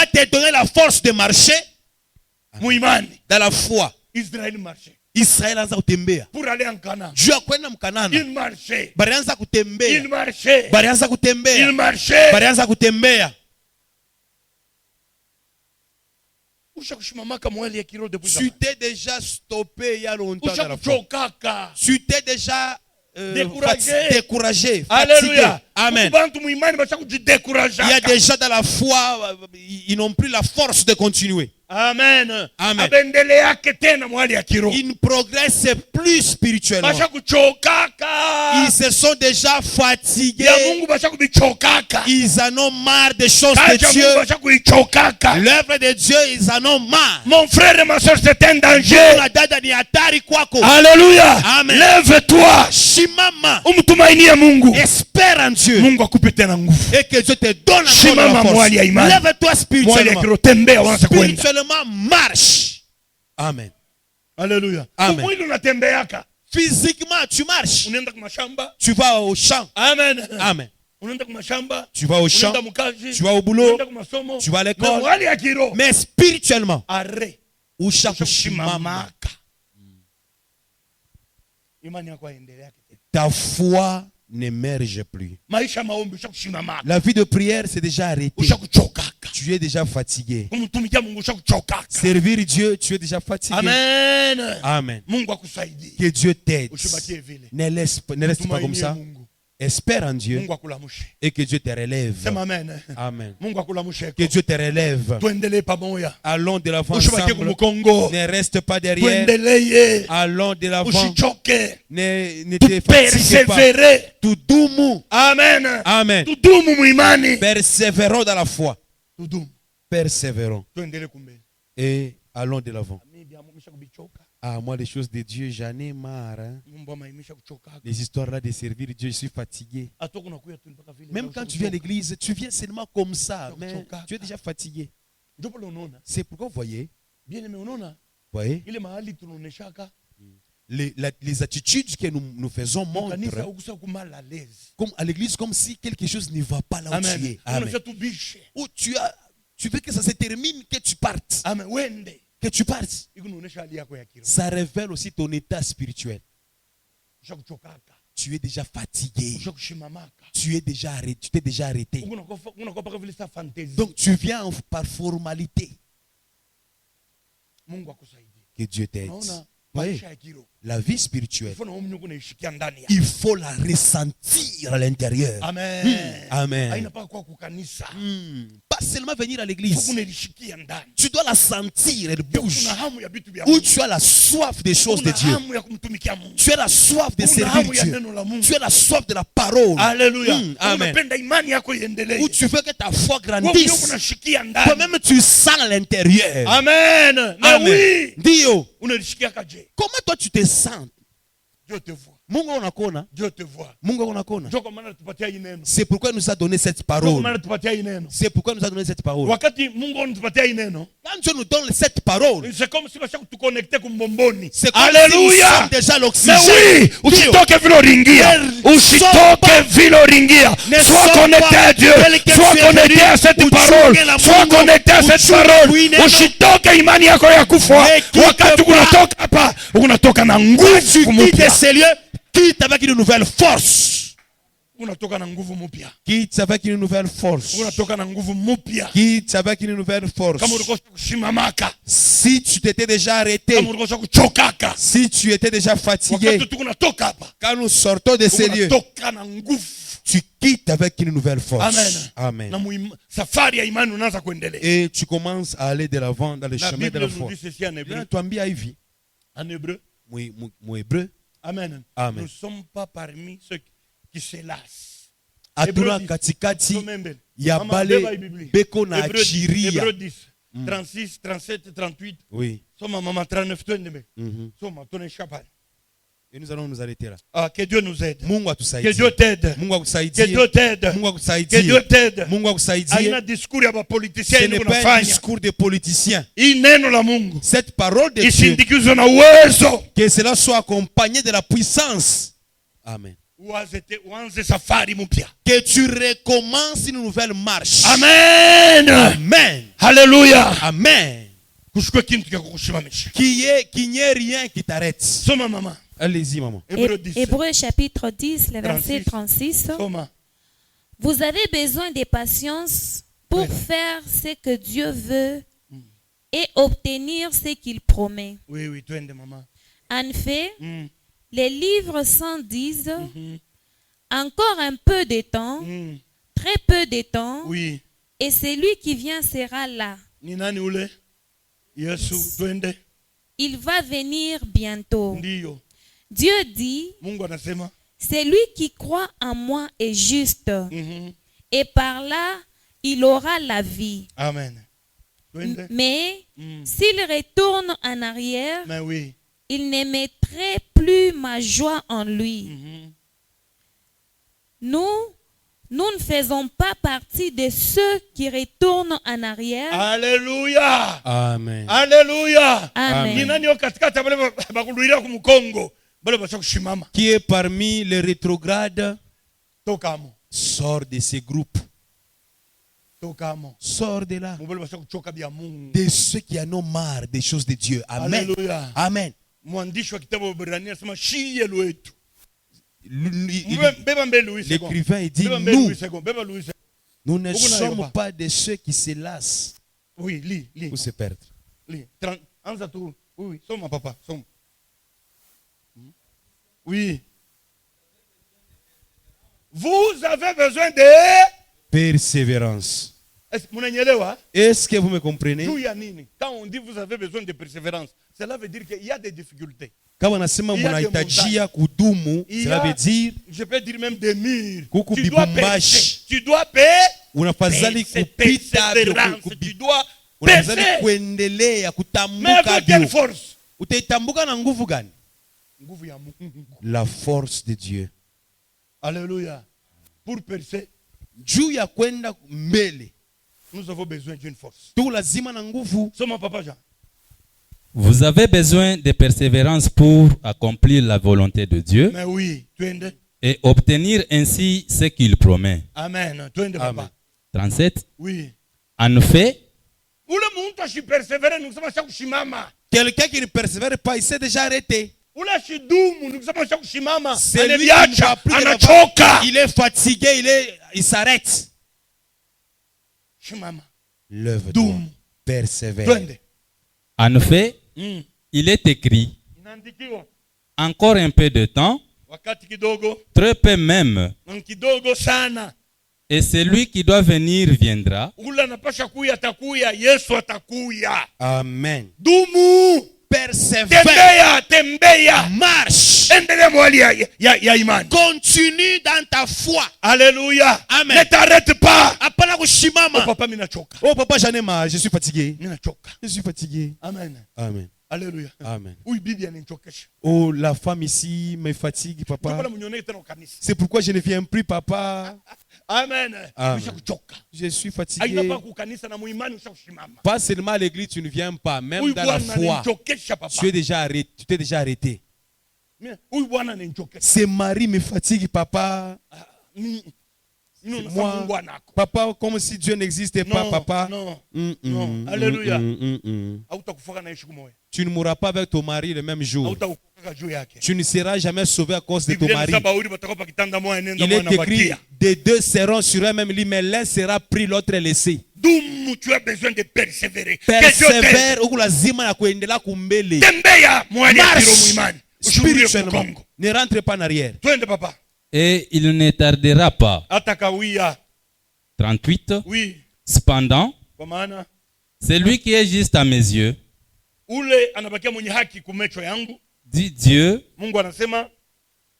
te donner la force de marcher dans la foi. Israël marchait. Israel anza kutembea pour aller en Canaan. juu ya kwenda mkanana. Il marchait. Balianza kutembea. Il marchait. Balianza kutembea. Il marchait. Balianza kutembea. Tu t'es déjà stoppé il y a longtemps dans la foi. Tu t'es déjà découragé. Alléluia. Amen. Il y a des gens dans la foi, ils n'ont plus la force de continuer. Amen. Amen. Ils ne progressent plus spirituellement. Ils se sont déjà fatigués. Ils en ont marre des choses de Dieu. L'œuvre de Dieu, ils en ont marre. Mon frère et ma soeur, c'est un danger. Alléluia. Amen. Lève-toi. Shimama. Espère en Dieu. Et que Dieu te donne encore la force. Lève-toi spirituellement. Spirituellement, marche. Amen. Alléluia. Amen. Physiquement, tu marches. Tu vas au champ. Amen. Amen. Tu vas au champ. Tu vas au boulot. Tu vas à l'école. Mais spirituellement, ta foi n'émerge plus. La vie de prière s'est déjà arrêtée. Tu es déjà fatigué. Servir Dieu, tu es déjà fatigué. Amen. Amen. Que Dieu t'aide. Ne laisse pas comme ça. Espère en Dieu et que Dieu te relève. Amen. Amen. Que Dieu te relève. Allons de l'avant ensemble. Ne reste pas derrière. Allons de l'avant. Ne te fatigue pas. Tudumu. Amen. Amen. Persévérons dans la foi. Persévérons. Et allons de l'avant. Ah, moi, les choses de Dieu, j'en ai marre. Hein. Les histoires là de servir Dieu, je suis fatigué. Même quand tu viens à l'église, tu viens seulement comme ça. Mais tu es déjà fatigué. C'est pourquoi vous voyez. Voyez? Les attitudes que nous faisons montrent comme à l'église, comme si quelque chose ne va pas là où tu es. Amen. Où tu veux que ça se termine, que tu partes. Amen. Que tu partes. Ça révèle aussi ton état spirituel. Tu es déjà fatigué. Tu es déjà arrêté. Tu t'es déjà arrêté. Donc tu viens par formalité. Que Dieu t'aide. Oui. La vie spirituelle, il faut la ressentir à l'intérieur. Amen. Amen. Pas seulement venir à l'église. Tu dois la sentir, elle bouge. Où tu as la soif des choses de Dieu. Tu as la soif de servir Dieu. Tu as la soif de la parole. Alléluia. Amen. Où tu veux que ta foi grandisse. Toi-même tu sens à l'intérieur. Amen. Amen. Dio. Comment toi tu te sens? Dieu te voit. Mungu unakona. Dieu te voit. Mungu unakona. C'est pourquoi il nous a donné cette parole. C'est pourquoi il nous a donné cette parole. Quand Dieu nous donne cette parole, c'est comme si tu connectais comme bomboni. C'est comme si nous sommes déjà l'oxygène. Mais oui, usitoke viloringia. Usitoke viloringia. Sois connecté à Dieu. Sois connecté à cette parole. Sois connecté à cette parole. Usitoke imani yako ya kufa. Wakati unatoka hapa, unatoka na nguvu mpya. Quitte avec une nouvelle force. Quitte avec une nouvelle force. Quitte avec une nouvelle force. Si tu t'étais déjà arrêté, si tu étais déjà fatigué, quand nous sortons de ces lieux, tu quittes avec une nouvelle force. Amen. Amen. Et tu commences à aller de l'avant dans le chemin de la foi. En hébreu. Amen. Amen. Nous ne sommes pas parmi ceux qui se lassent. Atuna katikati ya bale beko na achiria. Hébreu 10, 36, 37, 38. Oui. Soma mama 39, Soma ton échappé. Et nous allons nous arrêter là. Ah, que Dieu nous aide. Mungu atusaidie. Que Dieu t'aide. Mungu akusaidie. Que Dieu t'aide. Mungu akusaidie. Que Dieu t'aide. Mungu akusaidie. Haina discours ya politiciens. Ce n'est pas un discours de politiciens. Neno la Mungu. Cette parole de Dieu, isindikizwe na uwezo. Que cela soit accompagné de la puissance. Amen. Uanze safari mpya. Que tu recommences une nouvelle marche. Amen. Amen. Alléluia. Amen. Qu'il n'y ait rien qui t'arrête. Soma maman. Allez-y, maman. Hébreux chapitre 10, le verset 36. Soma. Vous avez besoin de patience pour faire ce que Dieu veut et obtenir ce qu'il promet. Oui, twende maman. En fait, les livres s'en disent encore un peu de temps, très peu de temps, Oui. et celui qui vient sera là. Ni nani ule? Yesu, twende. Il va venir bientôt. Ndiyo. Dieu dit, Mungu anasema. celui qui croit en moi est juste, et par là, il aura la vie. Amen. Twende. Mais s'il retourne en arrière, Mais oui. il ne mettrait plus ma joie en lui. Nous ne faisons pas partie de ceux qui retournent en arrière. Alléluia. Amen. Alléluia. Amen. Ni nani yo katikati bale bakuluira ku mukongo bale basha kushimama. Qui est parmi les rétrogrades, Tokamo. sort de ces groupes. Tokamo. Sort de là. Mubale basha kuchoka bya Mungu. De ceux qui en ont marre des choses de Dieu. Amen. Alléluia. Amen. Mwandishi wa kitabu Ibrania anasema shiye lwetu. L'écrivain il dit nous ne sommes pas de ceux qui se lassent ou se perdent. Oui, soma papa, soma. Oui. Vous avez besoin de persévérance. Est-ce que vous me comprenez? Quand on dit vous avez besoin de persévérance, cela veut dire qu'il y a des difficultés. Quand on a sema mnahitajia kudumu, cela veut dire je peux dire même des murs. Tu dois persévérer. Tu dois payer. Unafadhali kupita, Tu dois unafadhali persévérer. kuendelea Mais avec kutambuka quelle bio. force? Utaitambuka na nguvu gani? Nguvu ya Mungu. La force de Dieu. Alléluia. Pour percer, Juu ya kwenda mbele, nous avons besoin d'une force. tu lazima na nguvu. Soma papa Jean. Vous avez besoin de persévérance pour accomplir la volonté de Dieu Mais oui, twende. et obtenir ainsi ce qu'il promet. Amen. Twende papa. 37. Oui. En fait, Ule muntu ashipersevere nukusema cha kushimama. Quelqu'un qui ne persévère pas, il s'est déjà arrêté. Ule ashidumu nukusema cha kushimama. C'est lui qui ne Anaviacha, va plus de l'avant. anachoka. Il est fatigué, il s'arrête. Shimama. Lève-toi, Doum. persévère. Twende. en fait, il est écrit, Inaandikiwa. encore un peu de temps, Wakati kidogo, très peu même, kidogo sana. et celui qui doit venir viendra. Ule anapasha kuya atakuya, Yesu atakuya. Amen. Dumu. Persévère. Tembea. Marche. Endelea mwali ya imani. Continue dans ta foi. Alléluia. Amen. Ne t'arrête pas. Apana kushimama. Oh papa, mina choka. Oh papa, j'en ai marre, je suis fatigué. Mina choka. Je suis fatigué. Amen. Amen. Alléluia. Amen. Oui, bibi ananichokesha. Oh, la femme ici me fatigue, papa. Mbona mnyoneke tena kanisa? C'est pourquoi je ne viens plus, papa. Amen. Amen. Nishakuchoka. Je suis Aina fatigué. pa ku kanisa na muimani ushakushimama. Pas seulement à l'église, tu ne viens pas. Même Huyu dans la bwana foi, ananichokesha papa. tu t'es déjà arrêté. Huyu bwana ananichokesha. Ce mari me fatigue, papa. Moi, Papa, comme si Dieu n'existait pas, non, papa. Non. Alléluia. Hautakufaka na siku moja. Tu ne mourras pas avec ton mari le même jour. Hautakufa juu yake. Tu ne seras jamais sauvé à cause de ton mari. Il Il est écrit, des deux seront sur un même lit, mais l'un sera pris, l'autre est laissé. Dumu, tu as besoin de persévérer. Persévère ou lazima na kuendelea kumbele. Tembea mwali ya kiroho Marche imani. spirituellement. Ne rentre pas en arrière. Twende papa. Et il ne tardera pas. Atakawia. 38. Oui. Cependant, Kwa maana celui qui est juste à mes yeux, ule anabakia mwenye haki kumecho yangu. dit Dieu, Mungu anasema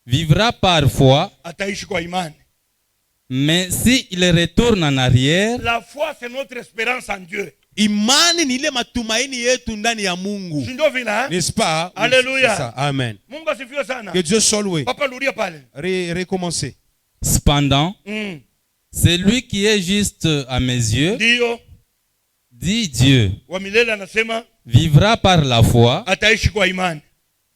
vivra parfois, ataishi kwa imani. mais s'il retourne en arrière, La foi c'est notre espérance en Dieu. Imani ni ile matumaini yetu ndani ya Mungu. Si ndio vile hein? N'est-ce pas? Alléluia. C'est ça. Amen. Mungu asifiwe sana. Que Dieu soit loué. Papa luria pale. Recommencer. cependant, celui qui est juste à mes yeux, Ndio dit Dieu, wa milele anasema vivra par la foi, ataishi kwa imani.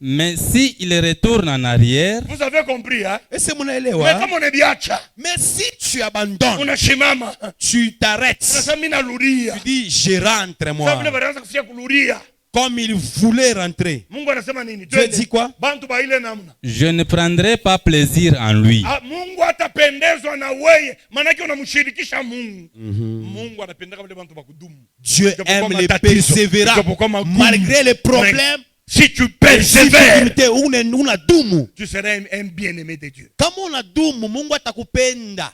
Mais si il retourne en arrière, vous avez compris, hein? Et c'est mon Mais élément. comme on est biacha, Mais si tu abandonnes, unashimama, tu t'arrêtes. sasa mimi narudia. Tu dis, je rentre Sasa moi. vile wanaanza kufia kuluria. Comme il voulait rentrer. Mungu anasema nini? Dieu dit quoi? Bantu ba ile namna. je ne prendrai pas plaisir en lui. Mungu hatapendezwa na wewe, maana unamshirikisha Mungu. Mungu anapendeka vile bantu ba kudumu. Dieu aime les persévérants malgré les problèmes. Si tu persévères, tu seras un bien-aimé de Dieu. Kama unadumu, Mungu atakupenda.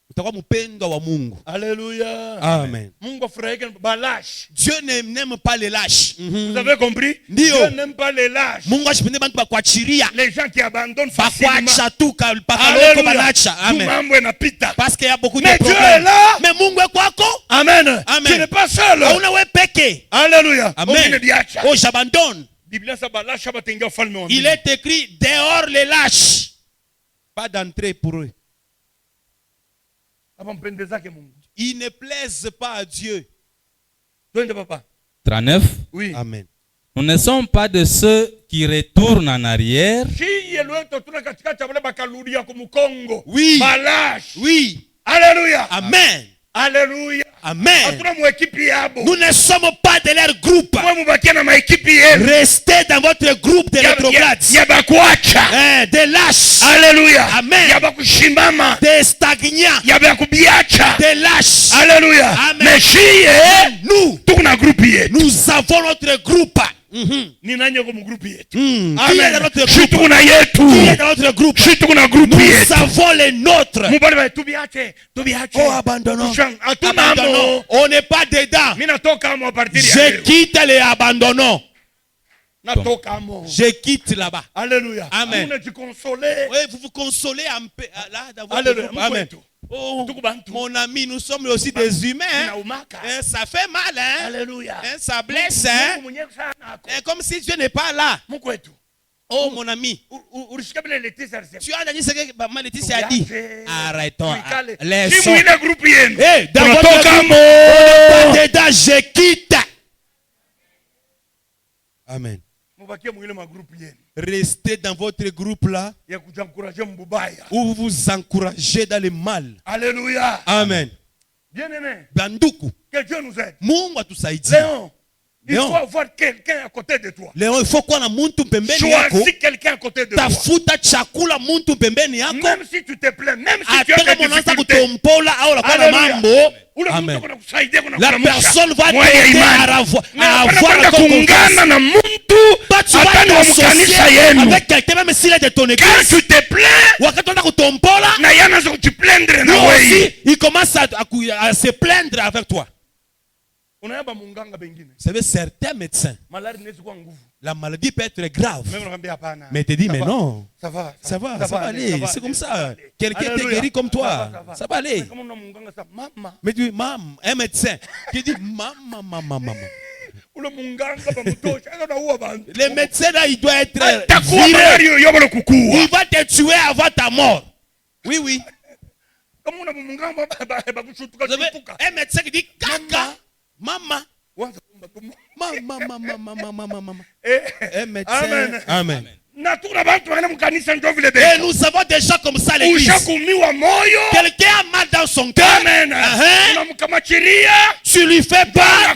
Utakuwa mpendwa wa Mungu. Alléluia. Amen. Mungu afurahike balâche. Dieu n'aime pas les lâches. Vous avez compris? Ndio. Dieu n'aime pas les lâches. Mungu ashipende bantu bakuachiria. Les gens qui abandonnent facilement. Bakwacha tu pakaloko banacha. Amen. Mambo inapita. Parce qu'il y a beaucoup de Mais Dieu est problèmes. là. Mais Mungu est kwako. Amen. Amen. Tu n'es pas seul. Hauna we peke. Alléluia. Amen. Oh, j'abandonne. Il est écrit dehors les lâches. Pas d'entrée pour eux. Ils ne plaisent pas à Dieu. 39. Oui. Amen. Nous ne sommes pas de ceux qui retournent en arrière. Oui. Oui. Alléluia. Amen. Alléluia. Amen. Nous ne sommes pas de leur groupe. Restez dans votre groupe de rétrogrades. Des lâches. Alléluia. Amen. Des stagnants. Des lâches. Alléluia. Amen. Mais nous avons notre groupe. Qui est dans notre groupe? Qui est dans notre groupe? Nous avons les nôtres. Oh, abandonnons. Abandonnons. On n'est pas dedans. Je quitte les abandonnons. Je quitte là-bas. Alléluia. Amen. Oui, vous vous consolez un peu là dans votre groupe. Amen. Oh, mon ami, nous sommes aussi des humains. Hein? Ça fait mal, hein? Alléluia. Hein? Ça blesse, hein? Comme si Dieu n'est pas là. Oh, mon ami. Tu as dit ce que Maman Laetitia a dit. Arrêtons. Laissons. Hey, dans votre groupe, on n'est pas dedans, je quitte. Amen. Restez dans votre groupe là où vous vous encouragez dans le mal. Alléluia. Amen. Bien-aimé, Banduku. que Dieu nous aide. Mungu atusaidie. Léon, il faut avoir quelqu'un à côté de toi. Léon, il faut kuwa na muntu pembeni yako. Choisis quelqu'un à côté de toi. Tafuta chakula muntu pembeni yako. Même si tu te plains, même si tu as Ataka des monanza difficultés. kutompola au la kwa mambo. Amen. La personne va t'aider à avoir kuungana na mtu hata wa mkanisa yenu. Avec quelqu'un même s'il est de ton église. Quand tu te plains, wakati unataka kutompola, na yeye anaanza kujiplaindre na wewe. Il commence à se plaindre avec toi. Vous savez, certains médecins, la maladie peut être grave. Mais tu dis, mais non, ça va aller, c'est comme ça. Quelqu'un t'est guéri comme toi, ça va aller. Mais tu dis, maman, un médecin qui dit, maman. Le médecin là, il doit être viré. Il va te tuer avant ta mort. Oui. Vous avez un médecin qui dit, caca. Maman. Amen. Amen. Et nous avons des gens comme ça à l'église. Quelqu'un a mal dans son cœur. Tu lui fais pas.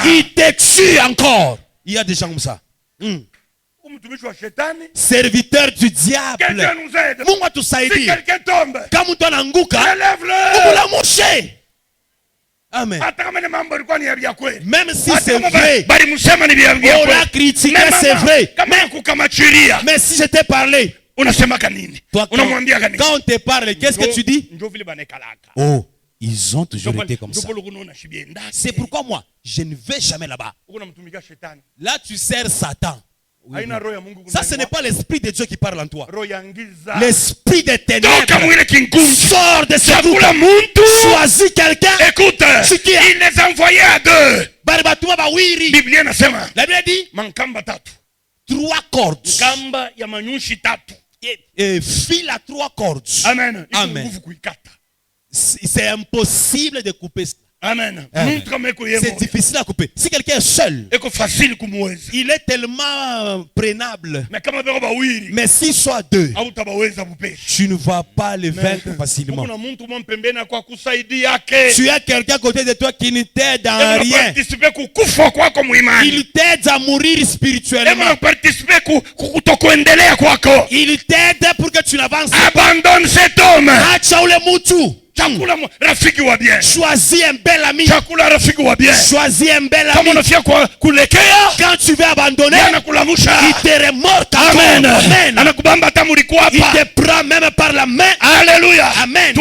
Il te tue encore. Il y a des gens comme ça. Serviteur du diable. Mungu atusaidie. Kama mtu anaanguka, mulamushe. Amen. Même si c'est vrai, on l'a critiqué, c'est vrai. Mais si je t'ai parlé, toi, quand on te parle, qu'est-ce que tu dis? Oh, ils ont toujours été comme ça. C'est pourquoi moi, je ne vais jamais là-bas. Là, tu sers Satan. Oui. Ça, ce n'est pas l'esprit de Dieu qui parle en toi. L'esprit des ténèbres sort de ce groupe. Choisis quelqu'un. Écoute, il les envoyait à deux. La Bible dit 3 cordes. Et fil à 3 cordes. Amen. C'est impossible de couper ça. Amen. C'est difficile à couper. Si quelqu'un est seul, il est tellement prenable. Mais s'ils sont deux, tu ne vas pas les vaincre facilement. Tu as quelqu'un à côté de toi qui ne t'aide en rien. Il t'aide à mourir spirituellement. Il t'aide pour que tu n'avances pas. Abandonne cet homme. Choisis un bel ami. Choisis un bel ami. Quand tu veux abandonner, il te remorque. Amen. Il te prend même par la main. Alléluia. Amen.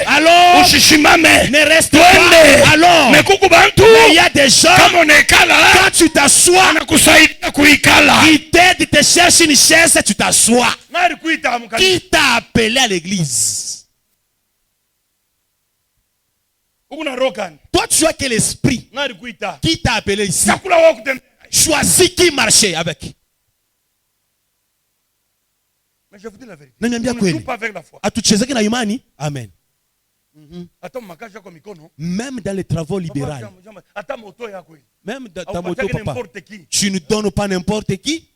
Alors, ne reste pas. Alors, mais il y a des gens, quand tu t'assois, il t'aide, il te cherche une chaise, tu t'assois. Qui t'a appelé à l'église? Toi, tu as quel esprit? Qui t'a appelé ici? Choisis qui marcher avec. Mais je vous dis la vérité. On ne joue pas avec la foi. Amen. Même dans les travaux libéraux, même dans ta moto, papa, tu ne donnes pas n'importe qui.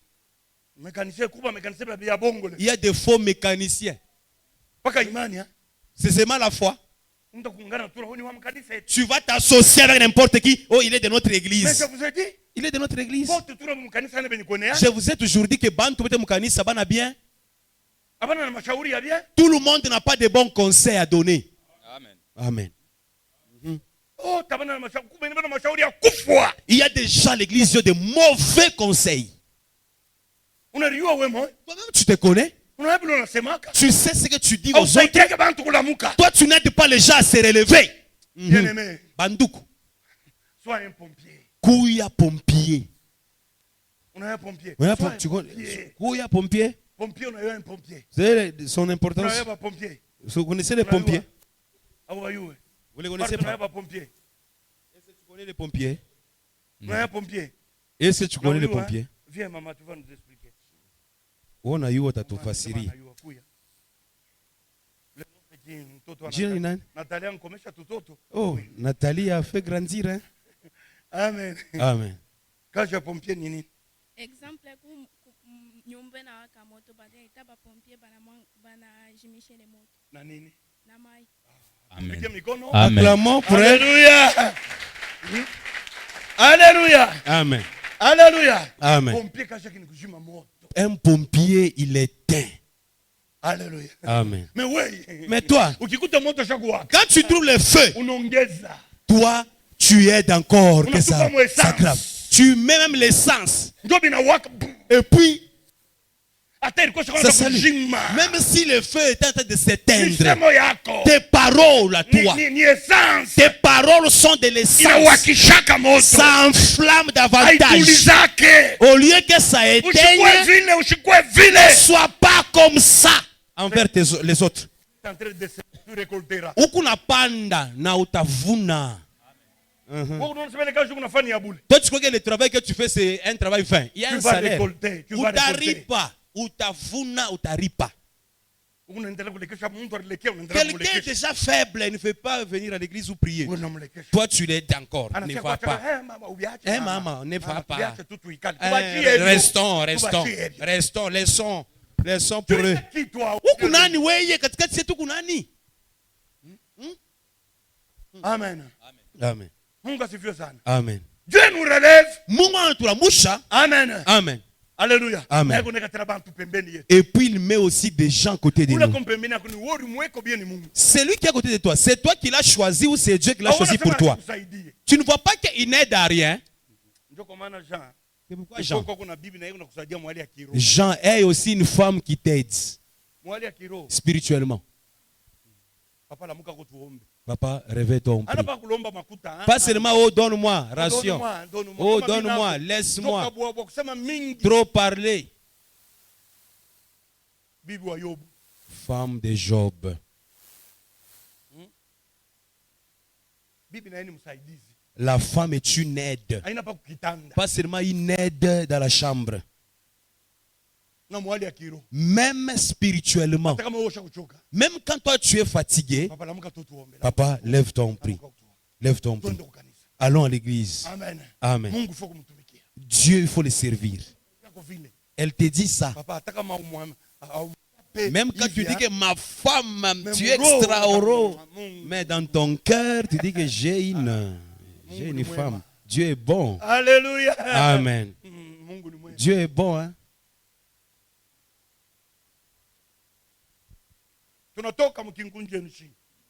Il y a des faux mécaniciens. C'est seulement la foi. Tu vas t'associer avec n'importe qui. Oh, il est de notre église. Mais je vous ai dit. Il est de notre église. Je vous ai toujours dit que Bantu Moukanis, ça va bien. Tout le monde n'a pas de bons conseils à donner. Amen. Amen. Il y a des gens à l'église qui ont de mauvais conseils. Toi-même, tu te connais? Tu sais ce que tu dis aux autres. Toi, tu n'aides pas les gens à se relever. Bien-aimé. Bandoukou. Sois un pompier. Kouya pompier. On a un pompier. Kouya pompier. Pompier, on a eu un pompier. C'est son importance. On a eu un pompier. Vous connaissez les pompiers? Vous les connaissez pas? On a un pompier. Est-ce que tu connais les pompiers? On a un pompier. Est-ce que tu connais les pompiers? Viens, maman, tu vas nous expliquer. On a eu autre fasiri. Oh, Nathalie a fait grandir. Hein? Amen. Amen. Quand j'ai pompier, nini. Exemple, nyumba na waka moto baadaye itaba pompier bana jimishe le moto. Na nini? Na mai. Amen. Acclamons pour elle. Alléluia. Alléluia. Amen. Alléluia. Amen. Pompier kacha kinikushima moto. Un pompier, il est teint. Alléluia. Amen. Mais oui. Mais toi, Ukikuta moto shakuwa. quand tu trouves le feu, Unaongeza. toi, tu aides encore que ça ça crame. Tu mets même l'essence. Ndio binawaka. Et puis, ça s'allume. Même si le feu est en train de s'éteindre, tes paroles à toi, tes paroles sont de l'essence. Ça enflamme davantage. Au lieu que ça éteigne, ne sois pas comme ça envers les autres. Ukunapanda na utavuna. Toi, tu crois que le travail que tu fais, c'est un travail vain. Il y a un salaire. Utaripa, utavuna, utaripa. Quelqu'un est déjà faible et ne fait pas venir à l'église ou prier. Toi, tu l'aides encore. Ne va pas. Eh, maman, ne va pas. Restons, laissons pour eux. Ukunani weye katikati yetu kunani? Amen. Amen. Amen. Dieu nous relève. Mungu anatulamusha. Amen. Amen. Alléluia. Amen. Et puis il met aussi des gens à côté de nous. C'est lui qui est à côté de toi. C'est toi qui l'as choisi ou c'est Dieu qui l'a choisi pour toi. Tu ne vois pas qu'il n'aide à rien. C'est pourquoi Jean est aussi une femme qui t'aide spirituellement. Papa, réveille-toi. Pas seulement, oh, donne-moi, ration. Oh, donne-moi, laisse-moi. Trop parler. Femme de Job. La femme est une aide. Pas seulement une aide dans la chambre. Même spirituellement. Même quand toi tu es fatigué, papa, lève ton prix. Lève ton pied. Allons à l'église. Amen. Amen. Mungu faut kumtumikia. Dieu, il faut le servir. Elle te dit ça. Papa, ataka Même quand tu dis que ma femme, tu es extraordinaire. Mais dans ton cœur, tu dis que j'ai une femme. Dieu est bon. Alléluia. Amen. Dieu est bon, hein.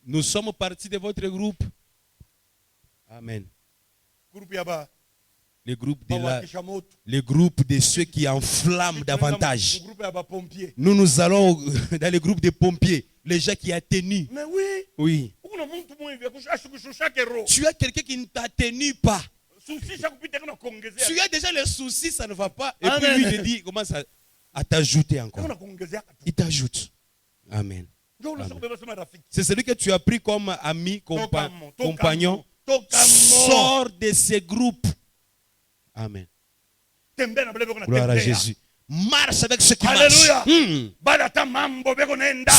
Nous sommes partis de votre groupe. Amen. Le groupe de ceux qui enflamment davantage. Nous allons dans le groupe des pompiers. Les gens qui atténuent. Mais oui. Oui. Tu as quelqu'un qui ne t'atténue pas. Tu as déjà le souci, ça ne va pas. Et puis lui, il dit, il commence à t'ajouter encore. Il t'ajoute. Amen. C'est celui que tu as pris comme ami, compagnon. Sors de ces groupes. Amen. Gloire à Jésus. Marche avec ceux qui marchent.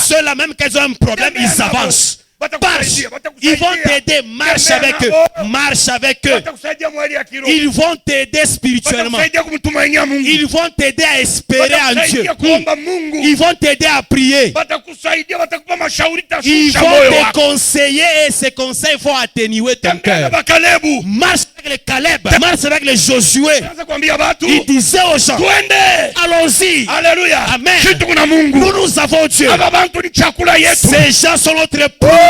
Ceux-là, même qu'ils ont un problème, ils avancent. Marche. Ils vont t'aider. Marche avec eux. Marche avec eux. Ils vont t'aider spirituellement. Ils vont t'aider à espérer en Dieu. Ils vont t'aider à prier. Ils vont te conseiller et ces conseils vont atténuer ton cœur. Marche avec les Caleb. Marche avec les Josué. Il disait aux gens, allons-y. Alléluia. Amen. Nous avons Dieu. Ces gens sont notre peuple.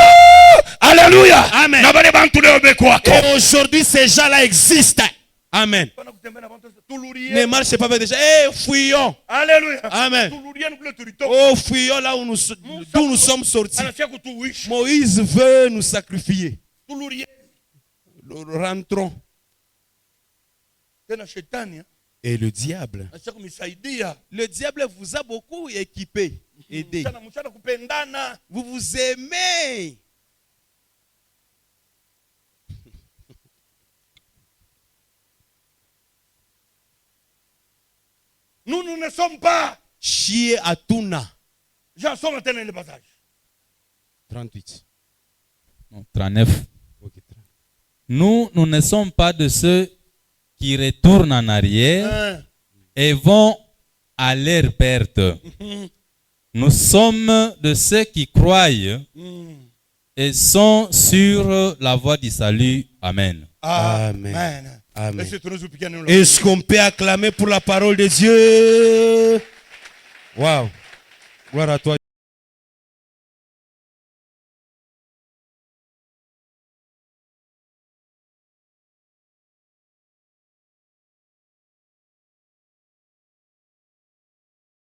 Alléluia. Amen. Et aujourd'hui, ces gens-là existent. Amen. Ne marchez pas avec des gens. Fuyons. Alléluia. Amen. Oh, fuyons là où d'où nous sommes sortis. Moïse veut nous sacrifier. Rentrons. Et le diable vous a beaucoup équipé, aidé. Vous vous aimez. Nous ne sommes pas chier à Tuna. 38. Non, 39. Okay. Nous ne sommes pas de ceux qui retournent en arrière et vont à leur perte. Nous sommes de ceux qui croient et sont sur la voie du salut. Amen. Amen. Amen. Est-ce qu'on peut acclamer pour la parole de Dieu? Wow. Gloire à toi.